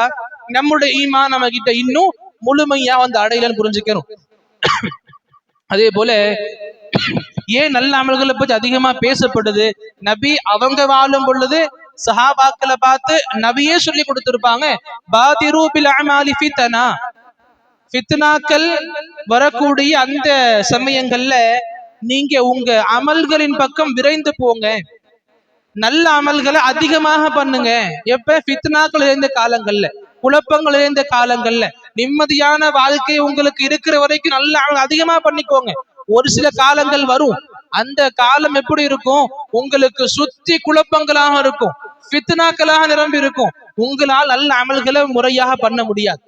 நம்முடைய ஈமான் நம்ம கிட்ட இன்னும் முழுமையா வந்து அடையலன்னு புரிஞ்சுக்கணும். அதே போல ஏன் நல்ல அமல்களை பற்றி அதிகமா பேசப்படுது? நபி அவங்க வாழும் பொழுது சஹாபாக்களை பார்த்து நபியே சொல்லி கொடுத்திருப்பாங்க, பாதிரு பில் அமாலி ஃபித்னா, ஃபித்னாக்கள் வரக்கூடிய அந்த சமயங்கள்ல நீங்க உங்க அமல்களின் பக்கம் விரைந்து போங்க, நல்ல அமல்களை அதிகமாக பண்ணுங்க. எப்ப? ஃபித்னாக்கள் இருந்த காலங்கள்ல, குழப்பங்கள் இருந்த காலங்கள்ல, நிம்மதியான வாழ்க்கை உங்களுக்கு இருக்கிற வரைக்கும் நல்ல அமல் அதிகமா பண்ணிக்கோங்க. ஒரு சில காலங்கள் வரும், அந்த காலம் எப்படி இருக்கும்? உங்களுக்கு சுத்தி குழப்பங்களாக இருக்கும், ஃபித்னாக்களாக நிரம்பி இருக்கும். உங்களால் நல்ல அமல்களை முறையாக பண்ண முடியாது,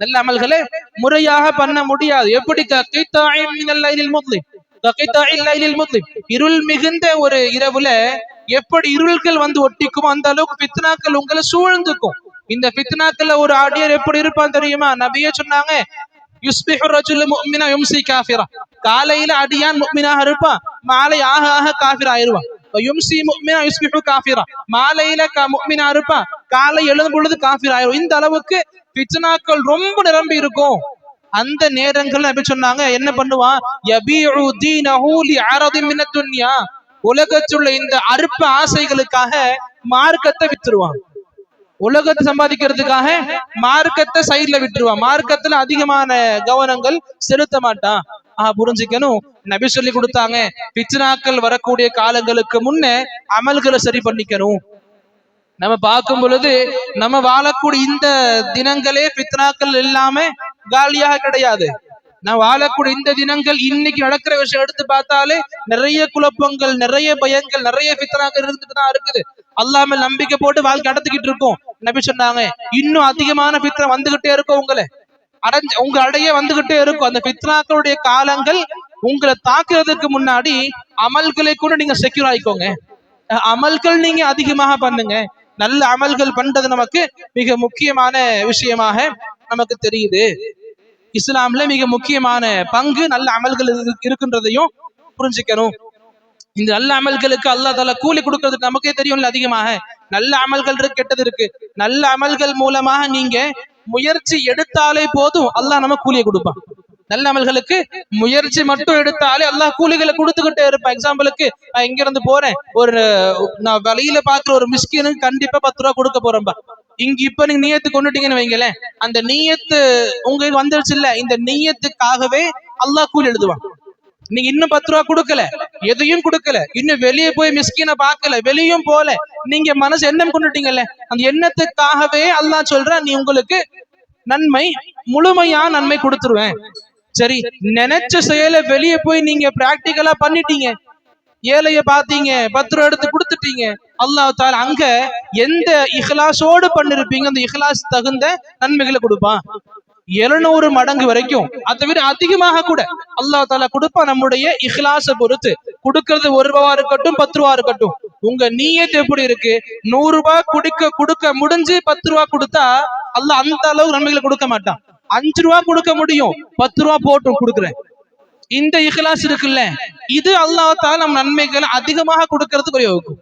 நல்ல அமல்களை முறையாக பண்ண முடியாது. எப்படி? இருள் மிகுந்த ஒரு இரவுல எப்படி இருள்கள் வந்து ஒட்டிக்குமோ அந்த அளவுக்கு ஃபித்னாக்கள் உங்களை சூழ்ந்துக்கும். இந்த ஃபித்னாக்கள்ல ஒரு அடியார் எப்படி இருப்பான் தெரியுமா? நபியே சொன்னாங்க, யுஸ்பிஹு ரஜுலு முஃமினா யும்சி காஃபிரா, காலையில அடியான் முஃமினாக இருப்பான், மாலை ஆக ஆக காஃபிர் ஆயிருவான். யும்சி முஃமினா யுஸ்பிஹு காஃபிரா, மாலையில முஃமினா இருப்பான், காலை எழுதும் பொழுது காஃபிர் ஆயிரும். இந்த அளவுக்கு ஃபித்னாக்கள் ரொம்ப நிரம்பி இருக்கும். அந்த நேரங்கள் நபி சொன்னாங்க, என்ன பண்ணுவான்? யபீஉ தீனஹு லிஅரதி மினத் துன்யா, உலகத்துள்ள இந்த அற்ப ஆசைகளுக்காக மார்க்கத்தை வித்துருவான். உலகத்தை சம்பாதிக்கிறதுக்காக மார்க்கத்தை சைட்ல விட்டுருவான், மார்க்கத்துல அதிகமான கவனங்கள் செலுத்த மாட்டான். புரிஞ்சுக்கணும், நபி சொல்லி கொடுத்தாங்க, ஃபித்னாக்கள் வரக்கூடிய காலங்களுக்கு முன்ன அமல்களை சரி பண்ணிக்கணும். நம்ம பார்க்கும் பொழுது நம்ம வாழக்கூடிய இந்த தினங்களே ஃபித்னாக்கள் இல்லாம காலியாக கிடையாது. நான் வாழக்கூடிய இந்த தினங்கள் இன்னைக்கு நடக்கிற விஷயம் எடுத்து பார்த்தாலே நிறைய குழப்பங்கள், நிறைய பயங்கள், நிறைய ஃபித்னாக்கள் இருந்துட்டு தான் இருக்குது. அல்லாஹ் மேல் நம்பிக்கை போட்டு வாழ்க்கை நடத்திக்கிட்டு இருக்கோம். நபி சொன்னாங்க, இன்னும் அதிகமான ஃபித்னா வந்துகிட்டே இருக்கும், உங்க அடைய வந்துகிட்டே இருக்கும். அந்த ஃபித்னாக்களுடைய காலங்கள் உங்களை தாக்குறதுக்கு முன்னாடி அமல்களை கூட நீங்க செக்யூர் ஆயிக்கோங்க. அமல்கள் நீங்க அதிகமாக பண்ணுங்க. நல்ல அமல்கள் பண்றது நமக்கு மிக முக்கியமான விஷயமாக நமக்கு தெரியுது. இஸ்லாம்ல மிக முக்கியமான பங்கு நல்ல அமல்கள் இருக்கின்றதையும் புரிஞ்சுக்கணும். இந்த நல்ல அமல்களுக்கு அல்லாஹ் தஆலா கூலி கொடுக்கறதுக்கு நமக்கே தெரியும்ல. அதிகமாக நல்ல அமல்கள் இருக்கு, கெட்டது இருக்கு. நல்ல அமல்கள் மூலமாக நீங்க முயற்சி எடுத்தாலே போதும், அல்லாஹ் நம்ம கூலியை கொடுப்பான். நல்ல அமல்களுக்கு முயற்சி மட்டும் எடுத்தாலே அல்லாஹ் கூலிகளை கொடுத்துக்கிட்டே இருப்பான். எக்ஸாம்பிளுக்கு, நான் இங்க இருந்து போறேன், நான் வழியில பாக்குற ஒரு மிஸ்கினுக்கு கண்டிப்பா 10 ரூபா கொடுக்க போறேன்பா. இங்க இப்ப நீங்க நீயத்து கொண்டுட்டீங்கன்னு வைங்களேன், அந்த நீயத்து உங்களுக்கு வந்துருச்சு இல்ல, இந்த நீயத்துக்காகவே அல்லாஹ் கூலி எழுதுவான். நீங்க இன்னும் 10 ரூபா கொடுக்கல, எதையும் கொடுக்கல, இன்னும் வெளியே போய் மிஸ்கினை பார்க்கல, வெளியும் போல, நீங்க மனசு எண்ணம் கொண்டுட்டீங்கல்ல, அந்த எண்ணத்துக்காகவே அல்லாஹ் சொல்றான், நீ உங்களுக்கு நன்மை, முழுமையா நன்மை கொடுத்துருவேன். சரி, நினைச்ச செயலை வெளியே போய் நீங்க பிராக்டிகலா பண்ணிட்டீங்க, ஏழைய பாத்தீங்க, 10 ரூபா எடுத்து கொடுத்துட்டீங்க, அல்லாஹ் தஆலா அங்க எந்த இஹ்லாஸோடு பண்ணிருப்பீங்க அந்த இஹ்லாஸ் தகுந்த நன்மைகளை கொடுப்பான். 700 மடங்கு வரைக்கும், அதை விட அதிகமாக கூட அல்லாஹ் தஆலா கொடுப்பான். நம்முடைய இஹ்லாஸை பொறுத்து கொடுக்கிறது 1 ரூபா இருக்கட்டும், 10 ரூபா இருக்கட்டும். உங்க நீயத் எப்படி இருக்கு? 100 ரூபாய் கொடுக்க முடிஞ்சு 10 ரூபா கொடுத்தா அல்லாஹ் அந்த அளவு நன்மைகளை கொடுக்க மாட்டான். 5 ரூபா கொடுக்க முடியும், 10 ரூபா போட்டும் கொடுக்குறேன். இந்த இஹ்லாஸ் இருக்குல்ல, இது அல்லாஹ் தஆலா நம் நன்மைகளை அதிகமாக கொடுக்கறதுக்கு உபயோகிக்கும்.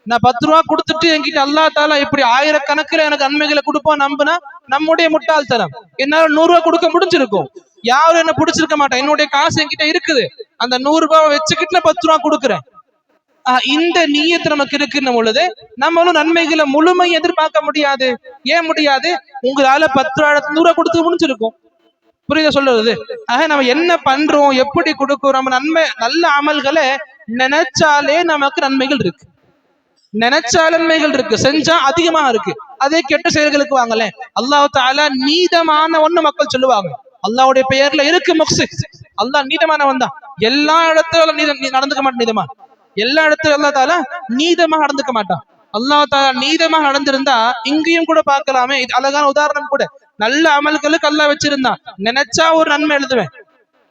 நான் 10 ரூபா கொடுத்துட்டு என்கிட்ட அல்லாஹ் தஆலா இப்படி ஆயிரக்கணக்கில் எனக்கு நன்மைகளை கொடுப்பான் நம்பினா நம்முடைய முட்டாள்தனம். என்னால 100 ரூபா கொடுக்க முடிஞ்சிருக்கும், யாரும் என்ன பிடிச்சிருக்க மாட்டேன். என்னுடைய காசு என்கிட்ட இருக்குது, அந்த 100 ரூபாய் வச்சுக்கிட்டு 10 ரூபா கொடுக்குறேன். இந்த நீயத்து நமக்கு இருக்குன்னு பொழுது நம்மளும் நன்மைகளை முழுமை எதிர்பார்க்க முடியாது. ஏன் முடியாது? உங்களால 10 ரூபா 100 ரூபா கொடுத்து முடிஞ்சிருக்கும். புரியுதா சொல்றது? நம்ம என்ன பண்றோம், எப்படி கொடுக்கிறோம், நம்ம நன்மை நல்ல அமல்களை நினைச்சாலே நமக்கு நன்மைகள் இருக்கு, நன்மைகள் இருக்கு, செஞ்சா அதிகமா இருக்கு. அதே கெட்ட செயல்களுக்கு வாங்கல, அல்லாஹ் தஆலா நீதமான ஒண்ணு மக்கள் சொல்லுவாங்க. அல்லாஹ்வுடைய பெயர்ல இருக்கு முக்ஸித், அல்லாஹ் நீதமானவன் தான். எல்லா இடத்துல நடந்துக்க மாட்டான் நீதமா, எல்லா இடத்துல அல்லாஹ் தஆலா நீதமாக நடந்துக்க மாட்டான். அல்லாஹ் தஆலா நீதமாக நடந்திருந்தா இங்கேயும் கூட பார்க்கலாமே. இது அழகான உதாரணம் கூட. நல்ல அமல்களுக்கு அல்லாஹ் வச்சிருந்தான், நினைச்சா ஒரு நன்மை எழுதுவேன்,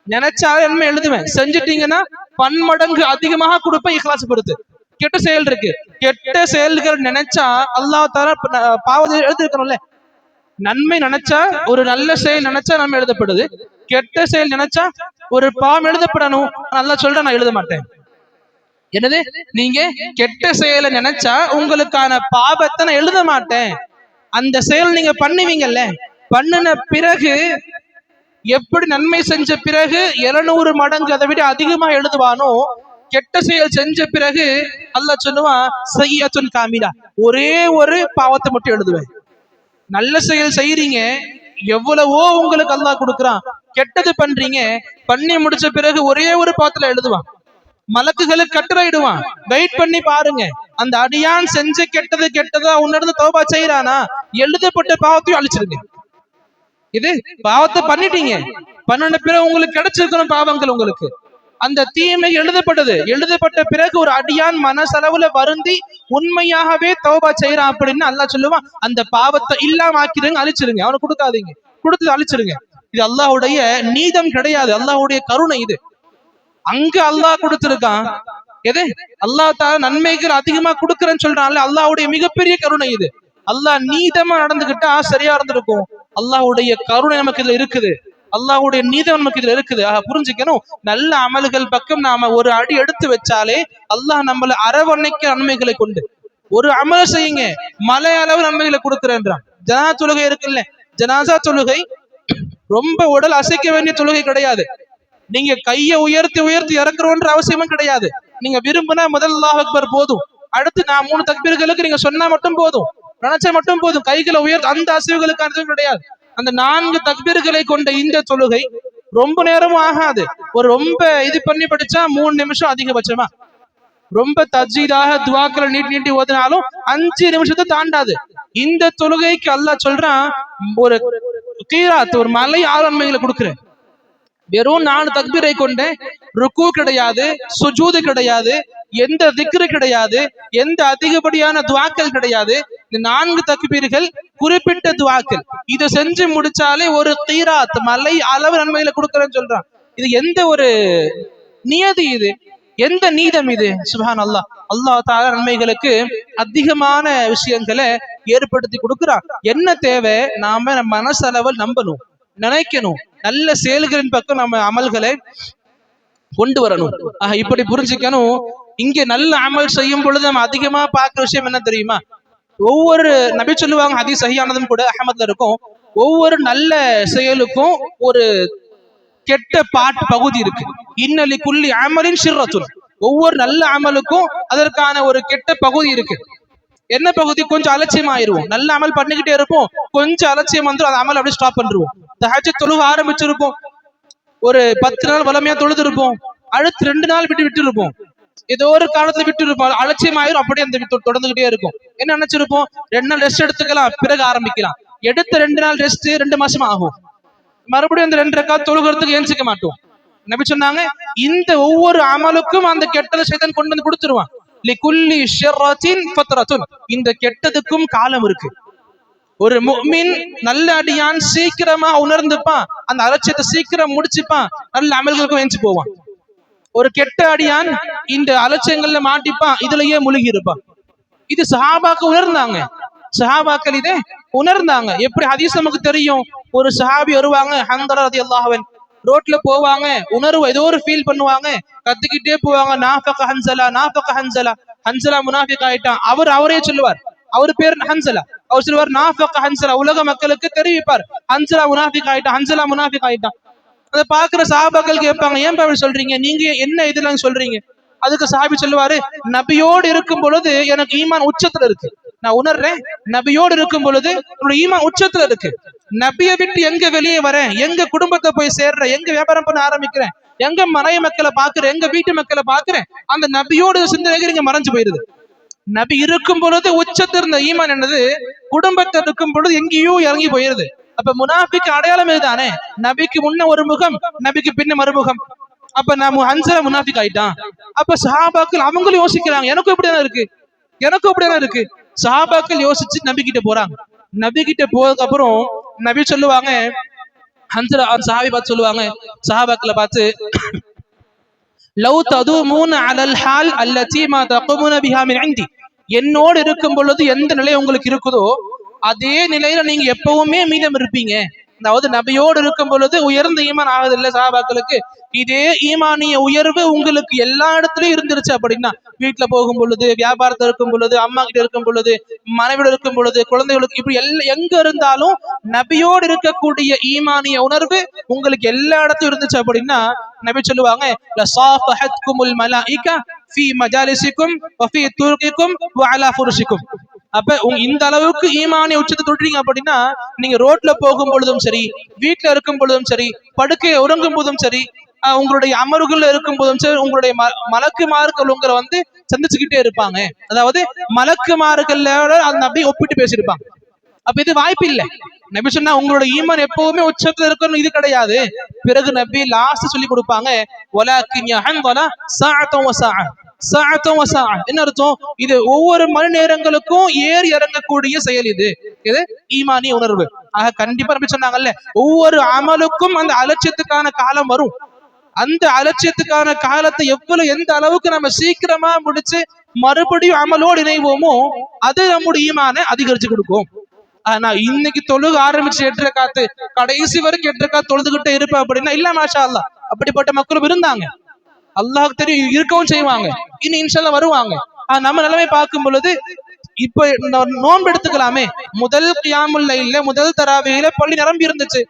நினைச்சாலே நன்மை எழுதுவேன், செஞ்சுட்டீங்கன்னா பன்மடங்கு அதிகமாக கொடுப்பேன் இஹ்லாஸ் பொறுத்து. கெட்ட செயல் இருக்கு, கெட்ட செயல்கள் நினைச்சா அல்லாஹ் தஆலா பாவத்தை எழுதிருக்கணும்ல. நன்மை நினைச்சா, ஒரு நல்ல செயல் நினைச்சா நன்மை எழுதப்படுது, கெட்ட செயல் நினைச்சா ஒரு பாவம் எழுதப்படணும். அல்லாஹ் சொல்றேன், நான் எழுத மாட்டேன். என்னது? நீங்க கெட்ட செயலை நினைச்சா உங்களுக்கான பாவத்தை நான் எழுத மாட்டேன். அந்த செயல் நீங்க பண்ணுவீங்கல்ல, பண்ணின பிறகு எப்படி நன்மை செஞ்ச பிறகு 700 மடங்கு அதை விட அதிகமா எழுதுவானோ, கெட்ட செயல் செஞ்ச பிறகு அல்லாஹ் சொல்லுவான் சய்யத்துன் காமிலா, ஒரே ஒரு பாவத்தை மட்டும் எழுதுவேன். நல்ல செயல் செய்யறீங்க, எவ்வளவோ உங்களுக்கு அல்லாஹ் கொடுக்குறான். கெட்டது பண்றீங்க, பண்ணி முடிச்ச பிறகு ஒரே ஒரு பாவத்துல எழுதுவான். மலக்குகளுக்கு கட்டளையிடுவான், வெயிட் பண்ணி பாருங்க, அந்த அடியான் செஞ்ச கெட்டது கெட்டதா உன்னர்ந்து தௌபா செய்யறானா, எழுதப்பட்ட பாவத்தையும் அழிச்சிருங்க. இது பாவத்தை பண்ணிட்டீங்க, பண்ணின பிறகு உங்களுக்கு கிடைச்சிருக்கணும் பாவங்கள். உங்களுக்கு அந்த தீமை எழுதப்பட்ட பிறகு ஒரு அடியான் மனசளவுல வருந்தி உண்மையாகவே தௌபா செய்யறான் அப்படின்னு அல்லாஹ் சொல்லுவான், அந்த பாவத்தை இல்லாம ஆக்கிடுங்க, அழிச்சிருங்க, அவனுக்கு கொடுக்காதீங்க, கொடுத்தது அழிச்சிருங்க. இது அல்லாஹ்வுடைய நீதம் கிடையாது, அல்லாஹ்வுடைய கருணை. இது அங்க அல்லாஹ் கொடுத்திருக்கான். எது அல்லாஹ் தால நன்மைகள் அதிகமா கொடுக்கறேன்னு சொல்றான்ல, அல்லாஹ்வுடைய மிகப்பெரிய கருணை இது. அல்லாஹ் நீதமா நடந்துகிட்டா சரியா இருந்திருக்கும். அல்லாஹ்வுடைய கருணை நமக்கு இதுல இருக்குது, அல்லாஹ்வுடைய நீதம் நமக்கு இதுல இருக்குது. புரிஞ்சுக்கணும், நல்ல அமல்கள் பக்கம் நாம ஒரு அடி எடுத்து வச்சாலே அல்லாஹ் நம்மள அரவணைக்க நன்மைகளை கொண்டு. ஒரு அமல செய்யுங்க, மலை அளவு நன்மைகளை கொடுக்கிறேன்றான். ஜனாசா தொழுகை இருக்குல்ல, ஜனாசா தொழுகை ரொம்ப உடல் அசைக்க வேண்டிய தொழுகை கிடையாது. நீங்க கையை உயர்த்தி உயர்த்தி இறக்குறோன்ற அவசியமும் கிடையாது. நீங்க விரும்பினா முதல் அல்லாஹ் அக்பர் போதும், அடுத்து நான் 3 தக்பீர்களுக்கு நீங்க சொன்னா மட்டும் போதும், நினைச்சா மட்டும் போதும். கைகளை உயர்த்தி அந்த அசைவுகளுக்கு அர்த்தம் கிடையாது. அந்த 4 தக்பீர்களை கொண்ட இந்த தொழுகை ரொம்ப நேரமும் ஆகாது. ஒரு ரொம்ப இது பண்ணி படிச்சா 3 நிமிஷம் அதிகபட்சமா. ரொம்ப தஜ்ஜீதாக துவாக்களை நீட்டி ஓதினாலும் 5 நிமிஷத்தை தாண்டாது. இந்த தொழுகைக்கு அல்லாஹ் சொல்றான், ஒரு கீராத், ஒரு மலை ஆளுமைகளை கொடுக்குறேன். வெறும் 4 தக்பீரை கொண்ட ருக்கு கிடையாது, சுஜூது கிடையாது, எந்த திக்ரு கிடையாது, எந்த அதிகப்படியான துவாக்கள் கிடையாது. இந்த 4 தக்பீர்கள் குறிப்பிட்ட துவாக்கள், இதை செஞ்சு முடிச்சாலே ஒரு கீராத், மலை அளவு நன்மைகளை கொடுக்கறேன்னு சொல்றான். இது எந்த ஒரு நியதி, இது எந்த நீதம் இது? சுப்ஹான் அல்லாஹ். அல்லாஹ் தஆலா நன்மைகளுக்கு அதிகமான விஷயங்களை ஏற்படுத்தி கொடுக்கிறான். என்ன தேவை? நாம நம்ம மனசளவில் நம்பணும், நினைக்கணும், நல்ல செயல்களின் பக்கம் நம்ம அமல்களை கொண்டு வரணும். இப்படி புரிஞ்சுக்கணும். இங்க நல்ல அமல் செய்யும் பொழுது நம்ம அதிகமா பார்க்கிற விஷயம் என்ன தெரியுமா? ஒவ்வொரு நபி சொல்லுவாங்க, ஹதீஸ் சஹீஹானதும் கூட அஹ்மத்ல இருக்கும், ஒவ்வொரு நல்ல செயலுக்கும் ஒரு கெட்ட பாட்டு பகுதி இருக்கு. இன்னலி குல்லி அமலின் ஷிர்ரத்துன், ஒவ்வொரு நல்ல அமலுக்கும் அதற்கான ஒரு கெட்ட பகுதி இருக்கு. என்ன பகுதி? கொஞ்சம் அலட்சியம் ஆயிருவோம். நல்ல அமல் பண்ணிக்கிட்டே இருப்போம், கொஞ்சம் அலட்சியம் வந்துடும், அந்த அமல் அப்படியே ஸ்டாப் பண்ணிருவோம். தஹஜ்ஜுத் தொழுக ஆரம்பிச்சிருப்போம், ஒரு 10 நாள் வளமையா தொழுது இருப்போம், அடுத்து 2 நாள் விட்டு இருப்போம், ஏதோ ஒரு காலத்துல விட்டு இருப்போம், அலட்சியம் ஆயிரும், அப்படியே அந்த தொடர்ந்துகிட்டே இருக்கும். என்ன நினைச்சிருப்போம்? 2 நாள் ரெஸ்ட் எடுத்துக்கலாம், பிறகு ஆரம்பிக்கலாம். எடுத்த 2 நாள் ரெஸ்ட் 2 மாசம் ஆகும், மறுபடியும் அந்த 2 ரக்காத் தொழுகிறதுக்கு ஏஞ்சிக்க மாட்டோம். நபி சொன்னாங்க, இந்த ஒவ்வொரு அமலுக்கும் அந்த கெட்டதை ஷைத்தான் கொண்டு வந்து கொடுத்துருவான். லிகுல்லி ஷர்ரத்தின் ஃபத்ரத்துன், இந்த கெட்டதுக்கும் காலம் இருக்கு. ஒரு முஃமின் நல்ல அடியான் சீக்கிரமா உணர்ந்துப்பான், அந்த அலட்சியத்தை சீக்கிரம் முடிச்சுப்பான், நல்ல அமல்களுக்கும் ஏஞ்சி போவான். ஒரு கெட்ட அடியான் இந்த அலட்சியங்கள்ல மாட்டிப்பான், இதுலயே முழுகி இருப்பான். இது சஹாபாக்கள் உணர்ந்தாங்க, சஹாபாக்கள் இதை உணர்ந்தாங்க. எப்படி ஹதீஸ் நமக்கு தெரியும்? ஒரு சஹாபி வருவாங்க, ஹன்தலா ரலியல்லாஹு அன்ஹு, ரோட்ல போவாங்க, உணர்வு ஏதோ ஒரு ஃபீல் பண்ணுவாங்க, கத்திக்கிட்டே போவாங்க, நாஃபக ஹன்சலா, நாஃபக ஹன்சலா, ஹன்சலா முனாஃபிக் ஆயிட்டான். அவரே சொல்லுவார், அவர் பேர் ஹன்சலா, அவர் சொல்லுவார் நாஃபக ஹன்சலா, உலக மக்களுக்கு தெரிவிப்பார், ஹன்சலா முனாஃபிக் ஆயிட்டான், ஹன்சலா முனாஃபிக் ஆயிட்டான். அதை பாக்குற சஹாபாக்கள் கேட்பாங்க, ஏன் அப்படி சொல்றீங்க, நீங்க என்ன இதெல்லாம் சொல்றீங்க? அதுக்கு சஹாபி சொல்லுவாரு, நபியோடு இருக்கும் பொழுது எனக்கு ஈமான் உச்சத்துல இருக்கு, நான் உணர்றேன், நபியோடு இருக்கும் பொழுது என்னோட ஈமான் உச்சத்துல இருக்கு. நபியை விட்டு எங்க வெளியே வரேன், எங்க குடும்பத்தை போய் சேர்றேன், எங்க வியாபாரம் பண்ண ஆரம்பிக்கிறேன், எங்க மனைவி மக்களை பாக்குறேன், எங்க வீட்டு மக்களை பாக்குறேன், அந்த நபியோடு சிந்தனைகள் இங்க மறைஞ்சு போயிருது. நபி இருக்கும் பொழுது உச்சத்தில் இருந்த ஈமான் என்னது, குடும்பத்தில் இருக்கும் பொழுது எங்கேயோ இறங்கி போயிருது. அப்ப முனாஃபிக் அடையாளம் இதுதானே, நபிக்கு முன்ன ஒரு முகம், நபிக்கு பின்ன மறுமுகம். அப்ப நம்ம ஹன்சலா முனாஃபிக் ஆயிட்டான். அப்ப சஹாபாக்கள் அவங்களும் யோசிக்கிறாங்க, எனக்கும் இப்படிதான் இருக்கு, எனக்கும் இப்படிதான் இருக்கு. சஹாபாக்கள் யோசிச்சு நபி கிட்ட போறாங்க. நபி கிட்ட போறதுக்கு அப்புறம் நபி சொல்லுவாங்க, ஹன்சலா சஹாபி பார்த்து சொல்லுவாங்க, சஹாபாக்களை பார்த்து, லவ் ததுமூன அலல் ஹால் அல்லதி மா தகுமுன பிஹா மின் இந்தி, என்னோடு இருக்கும் பொழுது எந்த நிலை உங்களுக்கு இருக்குதோ அதே நிலையில நீங்க எப்பவுமே மீதம் இருப்பீங்க. அதாவது நபியோடு இருக்கும் பொழுது உயர்ந்த ஈமான் ஆகுது இல்ல சஹாபாக்களுக்கு, இதே ஈமானிய உயர்வு உங்களுக்கு எல்லா இடத்துலயும் இருந்துருச்சு அப்படின்னா, வீட்டுல போகும் பொழுது, வியாபாரத்துல இருக்கும் பொழுது, அம்மா கிட்ட இருக்கும் பொழுது, மனைவியோட இருக்கும் பொழுது, குழந்தைகளுக்கு, இப்படி எங்க இருந்தாலும் நபியோடு இருக்கக்கூடிய ஈமானிய உணர்வு உங்களுக்கு எல்லா இடத்துலயும் இருந்துச்சு அப்படின்னா, நபி சொல்லுவாங்க, லஸாஃபஹத்குமுல் மலாயிகா ஃபீ மஜாலிசிக்கும் வ ஃபீ துருகிக்கும் வ அலா ஃபுருஷிக்கும். அப்ப இந்த அளவுக்கு ஈமானிய உச்சத்தை தொட்டீங்க அப்படின்னா நீங்க ரோட்ல போகும் பொழுதும் சரி, வீட்டுல இருக்கும் பொழுதும் சரி, படுக்கையை உறங்கும் போதும் சரி, உங்களுடைய அமர்வுகள் இருக்கும் போதும் சரி, உங்களுடைய மலக்குமார்கள் உங்களை வந்து சந்திச்சுக்கிட்டே இருப்பாங்க. அதாவது மலக்குமார்களோட அந்த அப்படியே ஒப்பிட்டு பேசியிருப்பாங்க. அப்ப இது வாய்ப்பு இல்லை. நபி சொன்னா உங்களோட ஈமான் எப்பவுமே உச்சத்துல இருக்கணும் இது கிடையாது. பிறகு நபி லாஸ்ட் சொல்லி கொடுப்பாங்க, என்ன அர்த்தம்? இது ஒவ்வொரு மணி நேரங்களுக்கும் ஏறி இறங்கக்கூடிய செயல். இது ஈமானிய உணர்வு. ஆக கண்டிப்பா நபி சொன்னாங்கல்ல, ஒவ்வொரு அமலுக்கும் அந்த அலட்சியத்துக்கான காலம் வரும். அந்த அலட்சியத்துக்கான காலத்தை எந்த அளவுக்கு நம்ம சீக்கிரமா முடிச்சு மறுபடியும் அமலோடு இணைவோமோ அது நம்முடைய ஈமானை அதிகரிச்சு கொடுக்கும். நான் இன்னைக்கு தொழுக ஆரம்பிச்சு 8 ரக்காத்து கடைசி வரைக்கும் 8 ரக்காத்து தொழுதுகிட்டே இருப்பேன் அப்படின்னா இல்ல, மாஷா அல்லாஹ், அப்படிப்பட்ட மக்களும் இருந்தாங்க. அல்லாஹ்க்கு தெரியும், இருக்கவும் செய்வாங்க, இனி இன்ஷால்லா வருவாங்க. நம்ம நிலைமை பார்க்கும் பொழுது இப்ப நோன்பு எடுத்துக்கலாமே, முதல் கியாமுல் லைல்ல முதல் தராவியில பள்ளி நிரம்பி இருந்துச்சு.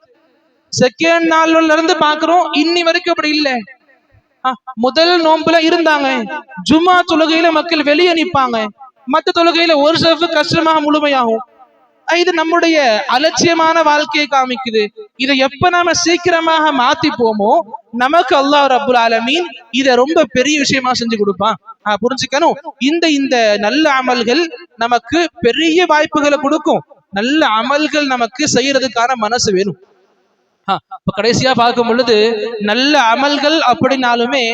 செகண்ட் நாள்ல இருந்து பாக்குறோம் இன்னி வரைக்கும் அப்படி இல்ல. முதல் நோன்புல இருந்தாங்க, ஜும்மா தொழுகையில மக்கள் வெளியே நிற்பாங்க, மற்ற தொழுகையில ஒரு சஃப் கஷ்டமாக முழுமையாகும். இது நம்முடைய அலட்சியமான வாழ்க்கையை காமிக்குது. இதை எப்ப நாம சீக்கிரமாக மாத்திப்போமோ நமக்கு அல்லாஹ் ரப்புல் ஆலமீன் இதை ரொம்ப பெரிய விஷயமா செஞ்சு கொடுப்பான். புரிஞ்சுக்கணும். இந்த நல்ல அமல்கள் நமக்கு பெரிய வாய்ப்புகளை கொடுக்கும். நல்ல அமல்கள் நமக்கு செய்யறதுக்கான மனசு வேணும். இப்ப கடைசியா பார்க்கும் பொழுது நல்ல அமல்கள் அப்படின்னாலுமே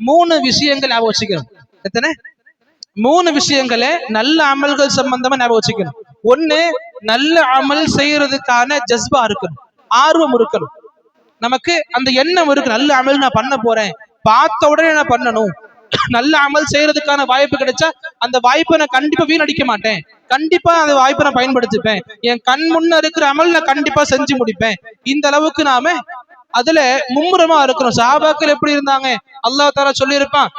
3 விஷயங்கள் ஞாபகம் வச்சுக்கணும். எத்தனை? 3 விஷயங்களை நல்ல அமல்கள் சம்பந்தமா ஞாபகம் வச்சுக்கணும். ஒண்ணு, நல்ல அமல் செய்யறதுக்கான ஜஸ்பா இருக்கணும், ஆர்வம் இருக்கணும். நமக்கு அந்த எண்ணம் இருக்கு, நல்ல அமல் நான் பண்ண போறேன், பார்த்த உடனே நான் பண்ணணும். நல்ல அமல் செய்யறதுக்கான வாய்ப்பு கிடைச்சா அந்த வாய்ப்பை நான் கண்டிப்பா வீணடிக்க மாட்டேன், கண்டிப்பா அந்த வாய்ப்பை நான் பயன்படுத்திப்பேன், என் கண் முன்ன இருக்கிற அமல் நான் கண்டிப்பா செஞ்சு முடிப்பேன். இந்த அளவுக்கு நாம அதுல மும்முரமா இருக்கிறோம். சஹாபாக்கள் எப்படி இருந்தாங்க? அல்லாஹ் தஆலா சொல்லி இருப்பான்,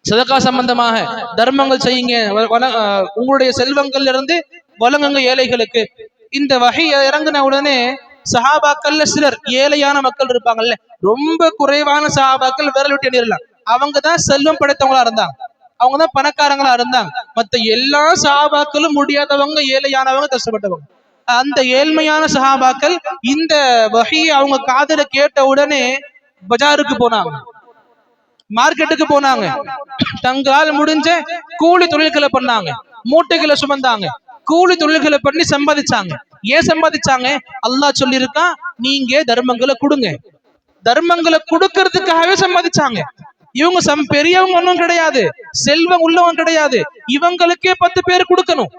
சதகா சம்பந்தமாக தர்மங்கள் செய்யுங்க, உங்களுடைய செல்வங்கள்ல இருந்து வழங்குங்க ஏழைகளுக்கு. இந்த வகை இறங்கின உடனே சஹாபாக்கள்ல சிலர் ஏழையான மக்கள் இருப்பாங்கல்ல, ரொம்ப குறைவான சஹாபாக்கள் விரல் விட்டு எண்ணிரலாம், அவங்கதான் செல்வம் படைத்தவங்களா இருந்தாங்க, அவங்கதான் பணக்காரங்களா இருந்தாங்க. மத்த எல்லா சஹாபாக்களும் முடியாதவங்க, ஏழையானவங்க, கஷ்டப்பட்டவங்க. அந்த ஏழ்மையான சஹாபாக்கள் இந்த வகையை அவங்க காதுல கேட்ட உடனே பஜாருக்கு போனாங்க, மார்க்கெட்டுக்கு போனாங்க, தங்கால் முடிஞ்ச கூலி தொழில்களை பண்ணாங்க, மூட்டைகளை சுமந்தாங்க, கூலி தொழில்களை பண்ணி சம்பாதிச்சாங்க. ஏன் சம்பாதிச்சாங்க? அல்லாஹ் சொல்லியிருக்கான், நீங்க தர்மங்களை கொடுங்க. தர்மங்களை கொடுக்கறதுக்காகவே சம்பாதிச்சாங்க. இவங்க பெரியவங்க ஒன்றும் கிடையாது, செல்வம் உள்ளவங்க கிடையாது, இவங்களுக்கே 10 பேர் கொடுக்கணும்,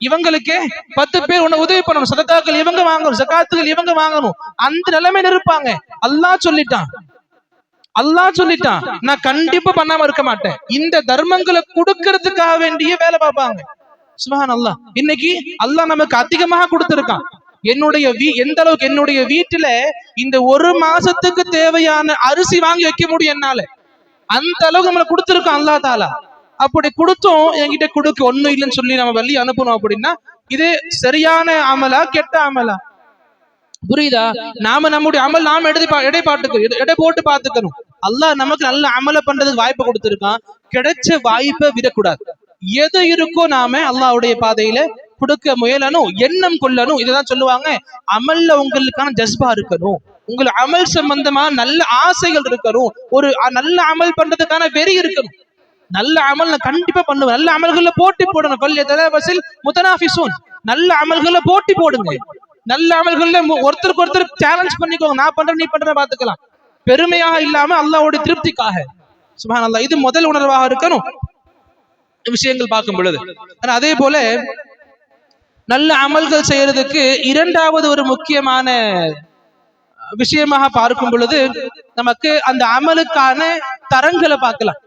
இவங்களுக்கே 10 பேர் உன்னை உதவி பண்ணணும், சதகாக்கள் இவங்க வாங்கணும், ஜகாத்துகள் இவங்க வாங்கணும், அந்த நிலைமையில இருப்பாங்க. அல்லாஹ் சொல்லிட்டான் நான் கண்டிப்பா பண்ணாம இருக்க மாட்டேன். இந்த தர்மங்களை கொடுக்கறதுக்காக வேண்டிய வேலை பார்ப்பாங்க. சுப்ஹானல்லாஹ். இன்னைக்கு அல்லாஹ் நமக்கு அதிகமாக கொடுத்திருக்கான். எந்த அளவுக்கு என்னுடைய வீட்டுல இந்த 1 மாசத்துக்கு தேவையான அரிசி வாங்கி வைக்க முடியும் என்னால, அந்த அளவுக்கு நம்மளை கொடுத்திருக்கான் அல்லாஹ் தாலா. அப்படி கொடுத்தும் என்கிட்ட கொடுக்க ஒண்ணும் இல்லைன்னு சொல்லி நம்ம வெளியே அனுப்பணும் அப்படின்னா இது சரியான அமலா கெட்ட அமலா? புரியுதா? நாம நம்முடைய அமல் நாம எடை போட்டு பார்த்துக்கணும். அல்லாஹ் நமக்கு நல்ல அமல பண்றதுக்கு வாய்ப்பு கொடுத்திருக்கான். கிடைச்ச வாய்ப்பை விடக்கூடாது. எது இருக்கோ நாம அல்லாஹ்வுடைய பாதையில கொடுக்க முயலணும், எண்ணம் கொள்ளணும். இதுதான் சொல்லுவாங்க, அமல்ல உங்களுக்கான ஜஸ்பா இருக்கணும், உங்களுக்கு அமல் சம்பந்தமா நல்ல ஆசைகள் இருக்கணும், ஒரு நல்ல அமல் பண்றதுக்கான வெறி இருக்கணும். நல்ல அமல் நான் கண்டிப்பா பண்ணுவேன், நல்ல அமல்கள்ல போட்டி போடணும். நல்ல அமல்கள்ல போட்டி போடுங்க, நல்ல அமல்கள்ல ஒருத்தருக்கு ஒருத்தர் சேலஞ்ச் பண்ணிக்கோங்க, நான் பண்றேன் நீ பண்ற பாத்துக்கலாம், பெருமையாக இல்லாம அல்லாஹ்வுடைய திருப்திக்காக. சுப்ஹானல்லாஹ். இது முதல் உணர்வாக இருக்கணும் விஷயங்கள் பார்க்கும் பொழுது. அதே போல நல்ல அமல்கள் செய்யறதுக்கு இரண்டாவது ஒரு முக்கியமான விஷயமாக பார்க்கும் பொழுது நமக்கு அந்த அமலுக்கான தரங்களை பார்க்கலாம்.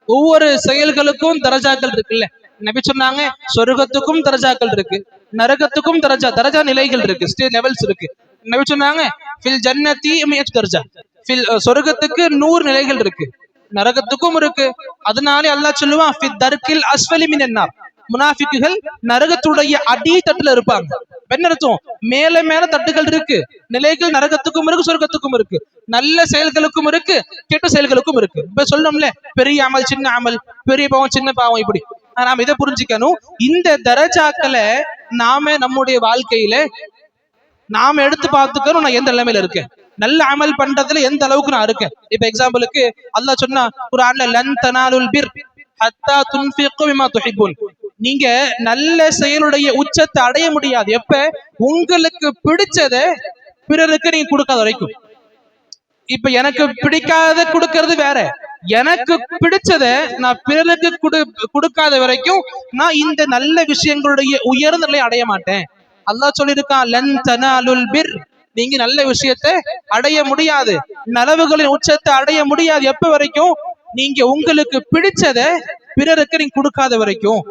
ஒவ்வொரு செயல்களுக்கும் தரஜாக்கள் இருக்குல்ல. நபி சொன்னாங்க, சொர்க்கத்துக்கும் தரஜாக்கள் இருக்கு, நரகத்துக்கும் தரஜா நிலைகள் இருக்கு, ஸ்டேஜ் லெவல்ஸ் இருக்கு. நபி சொன்னாங்க, ஃபில் ஜன்னதி மியத் தர்ஜா, சொர்க்கத்துக்கு 100 நிலைகள் இருக்கு, நரகத்துக்கும் இருக்கு. அதனாலே அல்லாஹ் சொல்லுவான், ஃபித் தர்கில் அஸ்ஃபலி மினன் நார், முனாஃபிக்குகள் நரகத்துடைய அடித்தட்டுல இருப்பாங்க. என்ன அர்த்தம்? மேல மேல தட்டுகள் இருக்கு, நிலைகள் நரகத்துக்கும் இருக்கு சொர்க்கத்துக்கும் இருக்கு, நல்ல செயல்களுக்கும் இருக்கு கெட்ட செயல்களுக்கும் இருக்கு. இப்ப சொல்லணும்ல, பெரிய அமல் சின்ன அமல், பெரிய பாவம் சின்ன பாவம், இப்படி நாம இதை புரிஞ்சுக்கணும். இந்த தரஜாக்களை நாம நம்முடைய வாழ்க்கையில நாம எடுத்து பார்த்துக்கணும். நான் எந்த நிலைமையில இருக்கேன், நல்ல அமல் பண்றதுல எந்த அளவுக்கு நான் இருக்கேன். இப்ப எக்ஸாம்பிளுக்கு அல்லாஹ் சொன்னா குர்ஆன்ல, லன் தனாலுல் பிர் ஹத்தா துன்ஃபிகு மிமா துஹிப்புன். நீங்க நல்ல செயலுடைய உச்சத்தை அடைய முடியாது எப்ப உங்களுக்கு பிடிச்சதை பிறருக்கு நீங்க கொடுக்காத வரைக்கும். இப்ப எனக்கு பிடிக்காத கொடுக்கறது வேற, எனக்கு பிடிச்சத நான் பிறருக்கு கொடுக்காத வரைக்கும் நான் இந்த நல்ல விஷயங்களுடைய உயர்ந்த நிலை அடைய மாட்டேன். அல்லாஹ் சொல்லியிருக்கான், லன் தனாலுல் பிர், நீங்க நல்ல விஷயத்தை அடைய முடியாது, நலவுகளின் உச்சத்தை அடைய முடியாது எப்ப வரைக்கும் நீங்க உங்களுக்கு பிடிச்சத பிறருக்கு நீங்க கொடுக்காத வரைக்கும்.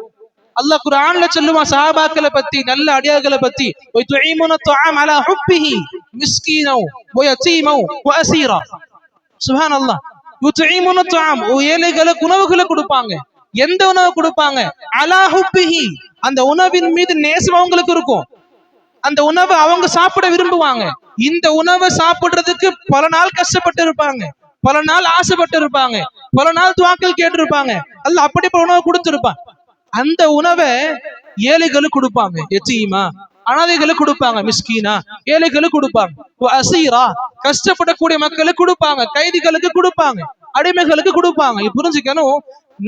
அல்லாஹ் குர்ஆன்ல சொல்லுவான் சஹாபாக்களை பத்தி, நல்ல அடியார்களை பத்தி, வயுத்ஈமுன துஆம் அலா ஹுப்பிஹி மிஸ்கீனன் வயதீமன் வஅஸீரா. சுப்ஹானல்லாஹ். யுத்ஈமுன துஆம், ஏழைகளுக்கு உணவுகளை கொடுப்பாங்க. எந்த உணவு கொடுப்பாங்க? அலா ஹுப்பிஹி, அந்த உணவின் மீது நேசம் அவங்களுக்கு இருக்கும், அந்த உணவை அவங்க சாப்பிட விரும்புவாங்க. இந்த உணவை சாப்பிடுறதுக்கு பல நாள் கஷ்டப்பட்டு இருப்பாங்க, பல நாள் ஆசைப்பட்டு இருப்பாங்க, பல நாள் துஆக்கள் கேட்டு இருப்பாங்க. அல்லாஹ் அப்படிப்பட்ட உணவை கொடுத்திருப்பான். அந்த உணவை ஏழைகளுக்கு கொடுப்பாங்க, யதீமா அனாதைகளுக்கு கொடுப்பாங்க, மிஸ்கீனா ஏழைகளுக்கு கொடுப்பாங்க, அசீரா கஷ்டப்படக்கூடிய மக்களுக்கு கொடுப்பாங்க, கைதிகளுக்கு கொடுப்பாங்க, அடிமைகளுக்கு கொடுப்பாங்க. புரிஞ்சுக்கணும்,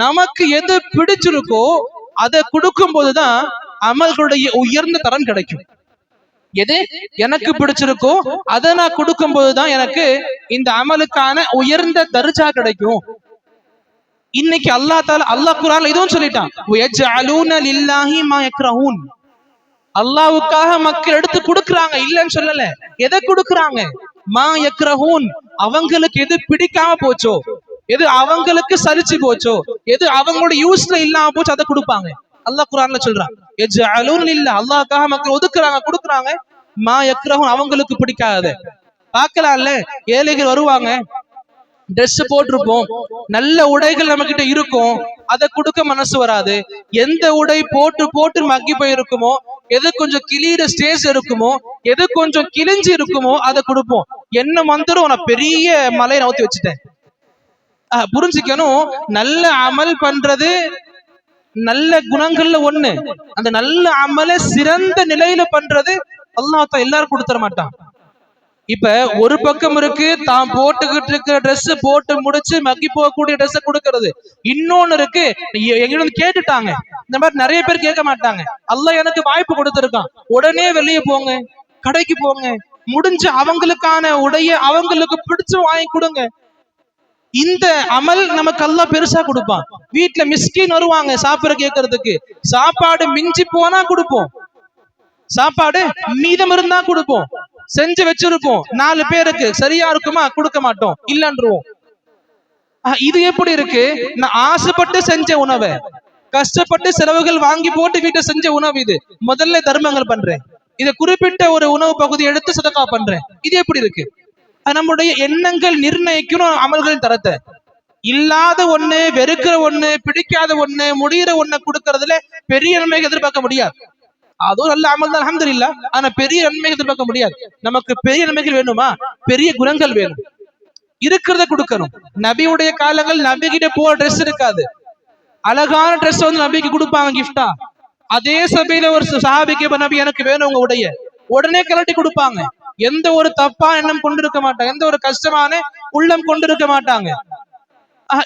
நமக்கு எது பிடிச்சிருக்கோ அதை கொடுக்கும் போதுதான் அமல்களுடைய உயர்ந்த தரம் கிடைக்கும். எது எனக்கு பிடிச்சிருக்கோ அதை நான் கொடுக்கும் போதுதான் எனக்கு இந்த அமலுக்கான உயர்ந்த தர்ஜா கிடைக்கும். இன்னைக்கு அல்லாஹ் குர்ஆன்ல இதுவும் சொல்லிட்டான், வயஜஅலூன லில்லாஹி மா யக்ரஹூன். அல்லாஹ்வுக்காக மக்கள் எடுத்து கொடுக்கறாங்க, இல்லன்னு சொல்லல. எதை கொடுக்கறாங்க? மா யக்ரஹூன், அவங்களுக்கு எது பிடிக்காம போச்சோ, எது அவங்களுக்கு சலிச்சு போச்சோ, எது அவங்களோட யூஸ்ல இல்லாம போச்சோ அதை கொடுப்பாங்க. அல்லாஹ் குர்ஆன்ல சொல்றான், யஜஅலூன லில்லாஹ், அல்லாஹ்வுக்காக மக்கள் ஒதுக்குறாங்க, கொடுக்கறாங்க. மா யக்ரஹூன், அவங்களுக்கு பிடிக்காத. பார்க்கலாம்ல, ஏழைகள் வருவாங்க, ட்ரெஸ் போட்டிருப்போம், நல்ல உடைகள் நம்ம கிட்ட இருக்கும், அதை கொடுக்க மனசு வராது. எந்த உடை போட்டு போட்டு மக்கி போயிருக்குமோ, எது கொஞ்சம் கிளியிற ஸ்டேஜ் இருக்குமோ, எது கொஞ்சம் கிழிஞ்சு இருக்குமோ அதை கொடுப்போம். என்ன வந்துடும், நான் பெரிய மலையை நவுத்தி வச்சுட்டேன். புரிஞ்சுக்கணும், நல்ல அமல் பண்றது நல்ல குணங்கள்ல ஒண்ணு, அந்த நல்ல அமலை சிறந்த நிலையில பண்றது அல்லாஹ் எல்லாரும் கொடுத்துட மாட்டான். இப்ப ஒரு பக்கம் இருக்கு, தான் போட்டுக்கிட்டு இருக்கிற ட்ரெஸ் போட்டு முடிச்சு மக்கி போகக்கூடிய ட்ரெஸ் கொடுக்கறது. இன்னொன்னு இருக்கு, எங்கிட்ட கேட்டுட்டாங்க, இந்த மாதிரி நிறைய பேர் கேட்க மாட்டாங்க. அல்லாஹ் எனக்கு வாய்ப்பு கொடுத்திருக்கான், உடனே வெளியே போங்க, கடைக்கு போங்க, முடிஞ்ச அவங்களுக்கான உடைய அவங்களுக்கு பிடிச்சு வாங்கி கொடுங்க. இந்த அமல் நமக்கு அல்லாஹ் பெருசா கொடுப்பான். வீட்டுல மிஸ்கின் வருவாங்க சாப்பிட கேட்கறதுக்கு, சாப்பாடு மிஞ்சி போனா கொடுப்போம், சாப்பாடு மீதம் இருந்தா கொடுப்போம், செஞ்சு வச்சிருப்போம், 4 பேருக்கு சரியா இருக்குமா, கொடுக்க மாட்டோம், இல்லன்றுவோம். இது எப்படி இருக்கு? நான் ஆசைப்பட்டு செஞ்ச உணவை, கஷ்டப்பட்டு செலவுகள் வாங்கி போட்டு வீட்டை செஞ்ச உணவு, இது முதல்ல தர்மங்கள் பண்றேன், இதை குறிப்பிட்ட ஒரு உணவு பகுதி எடுத்து சதகா பண்றேன், இது எப்படி இருக்கு? நம்முடைய எண்ணங்கள் நிர்ணயிக்கணும் அமல்களின் தரத்தை. இல்லாத ஒண்ணு, வெறுக்கிற ஒண்ணு, பிடிக்காத ஒண்ணு, முடிகிற ஒண்ணு கொடுக்கறதுல பெரிய நன்மையை எதிர்பார்க்க முடியாது. அதுவும் நல்ல அமல் தான், அல்ஹம்துலில்லாஹ். ஆனா பெரிய நன்மைகள் எதிர்பார்க்க முடியாது. நமக்கு பெரிய நன்மைகள் வேணுமா, பெரிய குணங்கள் வேணும், இருக்கிறத கொடுக்கணும். நபியுடைய காலங்கள் நபி கிட்ட போற ட்ரெஸ் இருக்காது, அழகான ட்ரெஸ் வந்து நபிக்கு கொடுப்பாங்க கிஃப்டா. அதே சபையில ஒரு சஹாபிக்கு, நபி எனக்கு வேணும் உங்க உடைய, உடனே கலட்டி கொடுப்பாங்க. எந்த ஒரு தப்பா எண்ணம் கொண்டிருக்க மாட்டாங்க, எந்த ஒரு கஷ்டமான உள்ளம் கொண்டிருக்க மாட்டாங்க.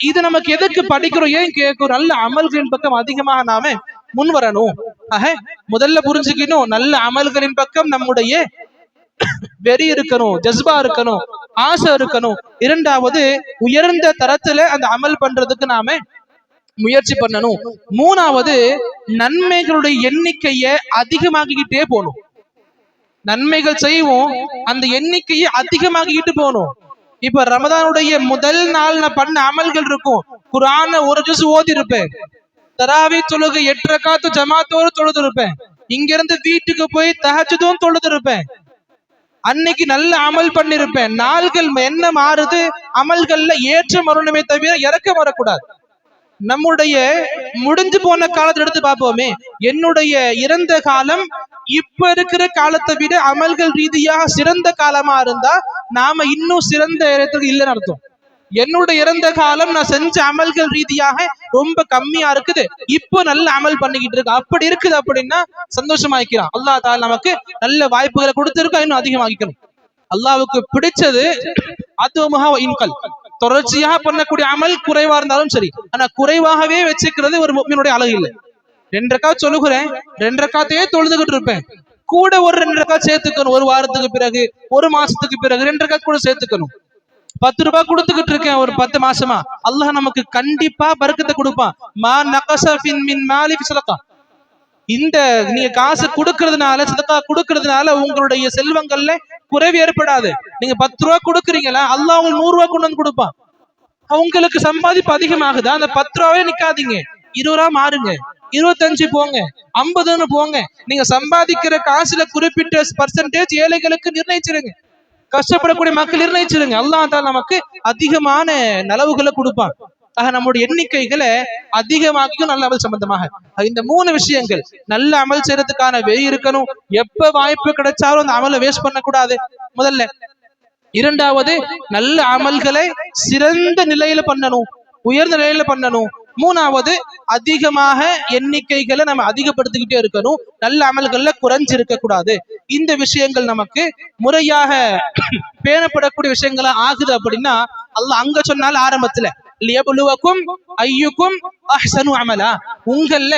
இது நமக்கு எதற்கு படிக்கிறோம், ஏன் கேட்கிறோம்? நல்ல அமல்களின் பக்கம் அதிகமாக நாம முன் வரணும். முதல்ல புரிஞ்சுக்கணும், நல்ல அமல்களின் பக்கம் நம்முடைய வெறி இருக்கணும், ஜஸ்பா இருக்கணும், ஆசை இருக்கணும். இரண்டாவது, உயர்ந்த தரத்துல அந்த அமல் பண்றதுக்கு நாம முயற்சி பண்ணணும். மூணாவது, நன்மைகளுடைய எண்ணிக்கையை அதிகமாக்கிக்கிட்டே போகணும். நன்மைகள் செய்வோம், அந்த எண்ணிக்கையை அதிகமாக்கிட்டு போகணும். இப்ப ரமதானுடைய முதல் நாள் நான் பண்ண அமல்கள் இருக்கும், குர்ஆன ஒரு ஜுஸ் ஓதி இருப்பேன், தராவி தொழுகை 8 ரக்காத்து ஜமாத்தோடு தொழுது இருப்பேன், இங்க இருந்து வீட்டுக்கு போய் தஹஜ்ஜுதும் தொழுது இருப்பேன், அன்னைக்கு நல்ல அமல் பண்ணிருப்பேன். நாள்கள் என்ன மாறுது, அமல்கள்ல ஏற்றம் வரணுமே தவிர இறக்கம் வரக்கூடாது. நம்முடைய முடிஞ்சு போன காலத்தை எடுத்து பார்ப்போமே. என்னுடைய இறந்த காலம் இப்ப இருக்கிற காலத்தை விட அமல்கள் ரீதியாக சிறந்த காலமா இருந்தா நாம இன்னும் சிறந்த இடத்துக்கு இல்லைன்னு அர்த்தம். என்னுடைய இறந்த காலம் நான் செஞ்ச அமல்கள் ரீதியாக ரொம்ப கம்மியா இருக்குது, இப்போ நல்ல அமல் பண்ணிக்கிட்டு இருக்கு. அப்படி இருக்குது அப்படின்னா சந்தோஷமாக்கிறான். அல்லாஹ் தாலா நமக்கு நல்ல வாய்ப்புகளை கொடுத்திருக்கா, இன்னும் அதிகமாக்கிக்கணும். அல்லாஹ்வுக்கு பிடிச்சது அதுமுக இன்கல், தொடர்ச்சியாக பண்ணக்கூடிய அமல் குறைவா இருந்தாலும் சரி. ஆனா குறைவாகவே வச்சுக்கிறது ஒரு முஃமினுடைய அழகு இல்லை. 2 ரக்காத் சொல்லுகிறேன், 2 ரக்காத்தையே தொழுதுகிட்டு இருப்பேன், கூட ஒரு 2 ரக்காத் சேர்த்துக்கணும். ஒரு வாரத்துக்கு பிறகு, ஒரு மாசத்துக்கு பிறகு 2 ரக்காத் கூட சேர்த்துக்கணும். 10 ரூபாய் கொடுத்துக்கிட்டு இருக்கேன் ஒரு 10 மாசமா, அல்லாஹ் நமக்கு கண்டிப்பா பரக்கத்தை கொடுப்பான். மா நகஸ மின் மாலி ஸதகா. இந்த நீங்க காசு கொடுக்கறதுனால, சதகா கொடுக்கறதுனால உங்களுடைய செல்வங்கள்ல குறைவு ஏற்படாது. நீங்க 10 ரூபாய் கொடுக்குறீங்களா, அல்லாஹ் உங்களுக்கு 100 ரூபாய் கொண்டு வந்து கொடுப்பான். உங்களுக்கு சம்பாதிப்பு அதிகமாகுதா, அந்த 10 ரூபாவே நிக்காதீங்க, 20 ரூபாய் மாறுங்க, 25 போங்க, 50ன்னு போங்க. நீங்க சம்பாதிக்கிற காசுல குறிப்பிட்ட பர்சன்டேஜ் ஏழைகளுக்கு நிர்ணயிச்சிருங்க, கஷ்டப்படக்கூடிய மக்கள் நிர்ணயிச்சிருங்க. அல்லாஹ் தான் நமக்கு அதிகமான நலவுகளை கொடுப்பான். ஆக நம்முடைய எண்ணிக்கைகளை அதிகமாக்கியும் நல்ல அமல் சம்பந்தமாக இந்த 3 விஷயங்கள் நல்ல அமல் செய்யறதுக்கான வெறி இருக்கணும். எப்ப வாய்ப்பு கிடைச்சாலும் அந்த அமலை வேஸ்ட் பண்ணக்கூடாது முதல்ல. 2வது, நல்ல அமல்களை சிறந்த நிலையில பண்ணணும், உயர்ந்த நிலையில பண்ணணும். 3வது, அதிகமாக எண்ணிக்கைகளை நம்ம அதிகப்படுத்திக்கிட்டே இருக்கணும், நல்ல அமல்கள்ல குறைஞ்சிருக்க கூடாது. இந்த விஷயங்கள் நமக்கு முறையாக பேணப்படக்கூடிய விஷயங்களா ஆகுது அப்படின்னா அல்லாஹ் அங்க சொன்னால ஆரம்பத்துல லியப்லுவக்கும் ஐயுக்கும் அஹ்ஸனு அமலா, உங்கள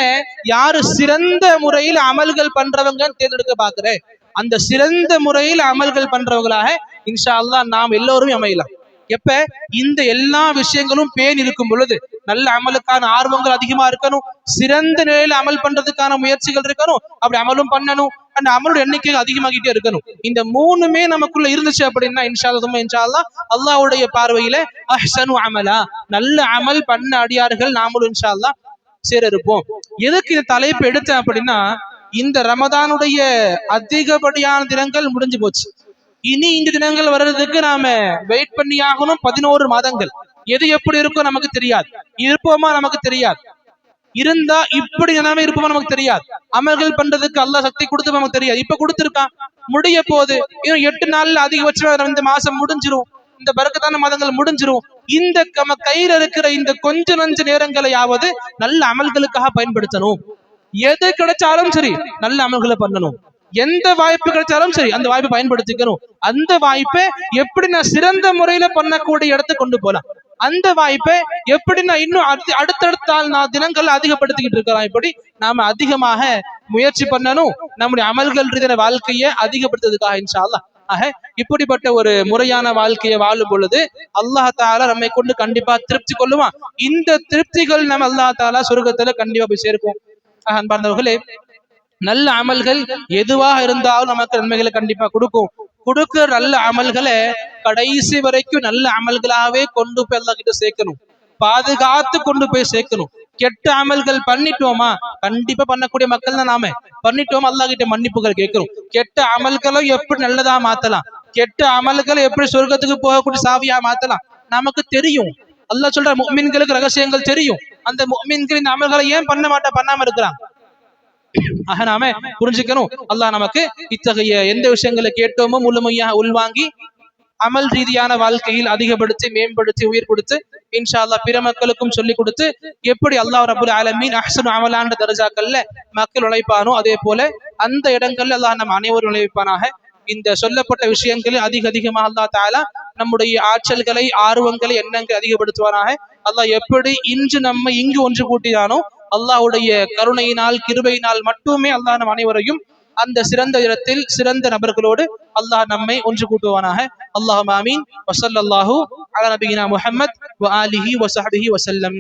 யாரு சிறந்த முறையில் அமல்கள் பண்றவங்கன்னு தேர்ந்தெடுக்க பாக்குறேன். அந்த சிறந்த முறையில் அமல்கள் பண்றவங்களாக இன்ஷா அல்லாஹ் நாம் எல்லோருமே அமையலாம். எப்ப இந்த எல்லா விஷயங்களும் பேணி இருக்கும் பொழுது நல்ல அமலுக்கான ஆர்வங்கள் அதிகமா இருக்கணும், சிறந்த நிலையில அமல் பண்றதுக்கான முயற்சிகள் இருக்கணும், அப்படி அமலும் பண்ணணும், அந்த அமலோட எண்ணிக்கை அதிகமாகிட்டே இருக்கணும். இந்த 3மே நமக்குள்ள இருந்துச்சு அப்படின்னா இன்ஷா அல்லாஹ் அல்லாஹ்வுடைய பார்வையில அஹ்ஸனு அமலா, நல்ல அமல் பண்ண அடியார்கள் நாமளும் இன்ஷா அல்லாஹ் சேர இருப்போம். எதுக்கு இந்த தலைப்பு எடுத்தேன் அப்படின்னா, இந்த ரமதானுடைய அதிகப்படியான தினங்கள் முடிஞ்சு போச்சு. இனி இந்த தினங்கள் வர்றதுக்கு நாம வெயிட் பண்ணி ஆகணும் 11 மாதங்கள். எது எப்படி இருக்கும் நமக்கு தெரியாது, இருப்போமா நமக்கு தெரியாது, இருந்தா இப்படி நிலைமை இருப்போமா நமக்கு தெரியாது, அமல்கள் பண்றதுக்கு அல்லாஹ் சக்தி கொடுத்து நமக்கு தெரியாது. இப்ப கொடுத்துருக்கான், முடிய போது இன்னும் 8 நாள்ல அதிகபட்சம் இந்த மாசம் முடிஞ்சிரும், இந்த பரக்கத்தான மாதங்கள் முடிஞ்சிரும். இந்த நம்ம கையில இருக்கிற இந்த கொஞ்ச நஞ்ச நேரங்களையாவது நல்ல அமல்களுக்காக பயன்படுத்தணும். எது கிடைச்சாலும் சரி நல்ல அமல்களை பண்ணணும். எந்த வாய்ப்பு கிடைச்சாலும் சரி அந்த வாய்ப்பை பயன்படுத்திக்கணும். அந்த வாய்ப்பை எப்படி நான் சிறந்த முறையில பண்ணக்கூடிய இடத்துக்கு கொண்டு போலாம், அந்த வாய்ப்பை எப்படி நான் இன்னும் அடுத்தடுத்த தினங்கள் அதிகப்படுத்திக்கிட்டு இருக்கலாம், இப்படி நாம அதிகமாக முயற்சி பண்ணணும் நம்முடைய அமல்கள் ரீதியான வாழ்க்கையை அதிகப்படுத்துறதுக்காக இன்ஷா அல்லாஹ். ஆக இப்படிப்பட்ட ஒரு முறையான வாழ்க்கையை வாழும் பொழுது அல்லாஹ் தாலா நம்மை கொண்டு கண்டிப்பா திருப்தி கொள்ளுவான். இந்த திருப்திகள் நம்ம அல்லாஹ் தாலா சொர்க்கத்துல கண்டிப்பா போய் சேர்க்கும். அன்பார்ந்தவர்களே, நல்ல அமல்கள் எதுவாக இருந்தாலும் நமக்கு நன்மைகளை கண்டிப்பா கொடுக்கும். கொடுக்கிற நல்ல அமல்களை கடைசி வரைக்கும் நல்ல அமல்களாகவே கொண்டு போய் அல்லாஹ் கிட்ட சேர்க்கணும், பாதுகாத்து கொண்டு போய் சேர்க்கணும். கெட்ட அமல்கள் பண்ணிட்டோமா, கண்டிப்பா பண்ணக்கூடிய மக்கள் தான் நாம, பண்ணிட்டோமா அல்லாஹ் கிட்ட மன்னிப்புகள் கேட்கிறோம். கெட்ட அமல்களை எப்படி நல்லதா மாத்தலாம், கெட்ட அமல்களை எப்படி சொர்க்கத்துக்கு போகக்கூடிய சாவியா மாத்தலாம் நமக்கு தெரியும். அல்லாஹ் சொல்ற முஃமின்களுக்கு ரகசியங்கள் தெரியும். அந்த முஃமின்கள் இந்த அமல்களை ஏன் பண்ணாம இருக்கிறாங்க, ஆக நாம புரிஞ்சுக்கணும். அல்லாஹ் நமக்கு இத்தகைய எந்த விஷயங்களை கேட்டோமோ முழுமையாக உள்வாங்கி அமல் ரீதியான வாழ்க்கையில் அதிகப்படுத்தி மேம்படுத்தி உயிர் கொடுத்து இன்ஷா அல்லாஹ் பிற மக்களுக்கும் சொல்லிக் கொடுத்து எப்படி அல்லாஹ் ரப்புல் ஆலமீன் அஹ்ஸனு அமலான தரஜாக்கள்ல மக்கள் உழைப்பானோ அதே போல அந்த இடங்கள்ல அல்லாஹ் நம் அனைவரும் உழைப்பானாக. இந்த சொல்லப்பட்ட விஷயங்களில் அதிகமாக அல்லாஹ் தஆலா நம்முடைய ஆற்றல்களை, ஆர்வங்களை, எண்ணங்களை அதிகப்படுத்துவானாக. அல்லாஹ் எப்படி இன்று நம்மை இங்கு ஒன்று கூட்டினானோ அல்லாஹ்வுடைய கருணையினால் கிருபையினால் மட்டுமே அல்லாஹ் நம் அனைவரையும் அந்த சிறந்த இடத்தில் சிறந்த நபர்களோடு அல்லாஹ் நம்மை ஒன்று கூட்டுவானாக. அல்லாஹும்ம ஆமீன். வஸல்லல்லாஹு அலா நபியினா முஹம்மத் வ ஆலிஹி வ ஸஹ்பிஹி வஸல்லம்.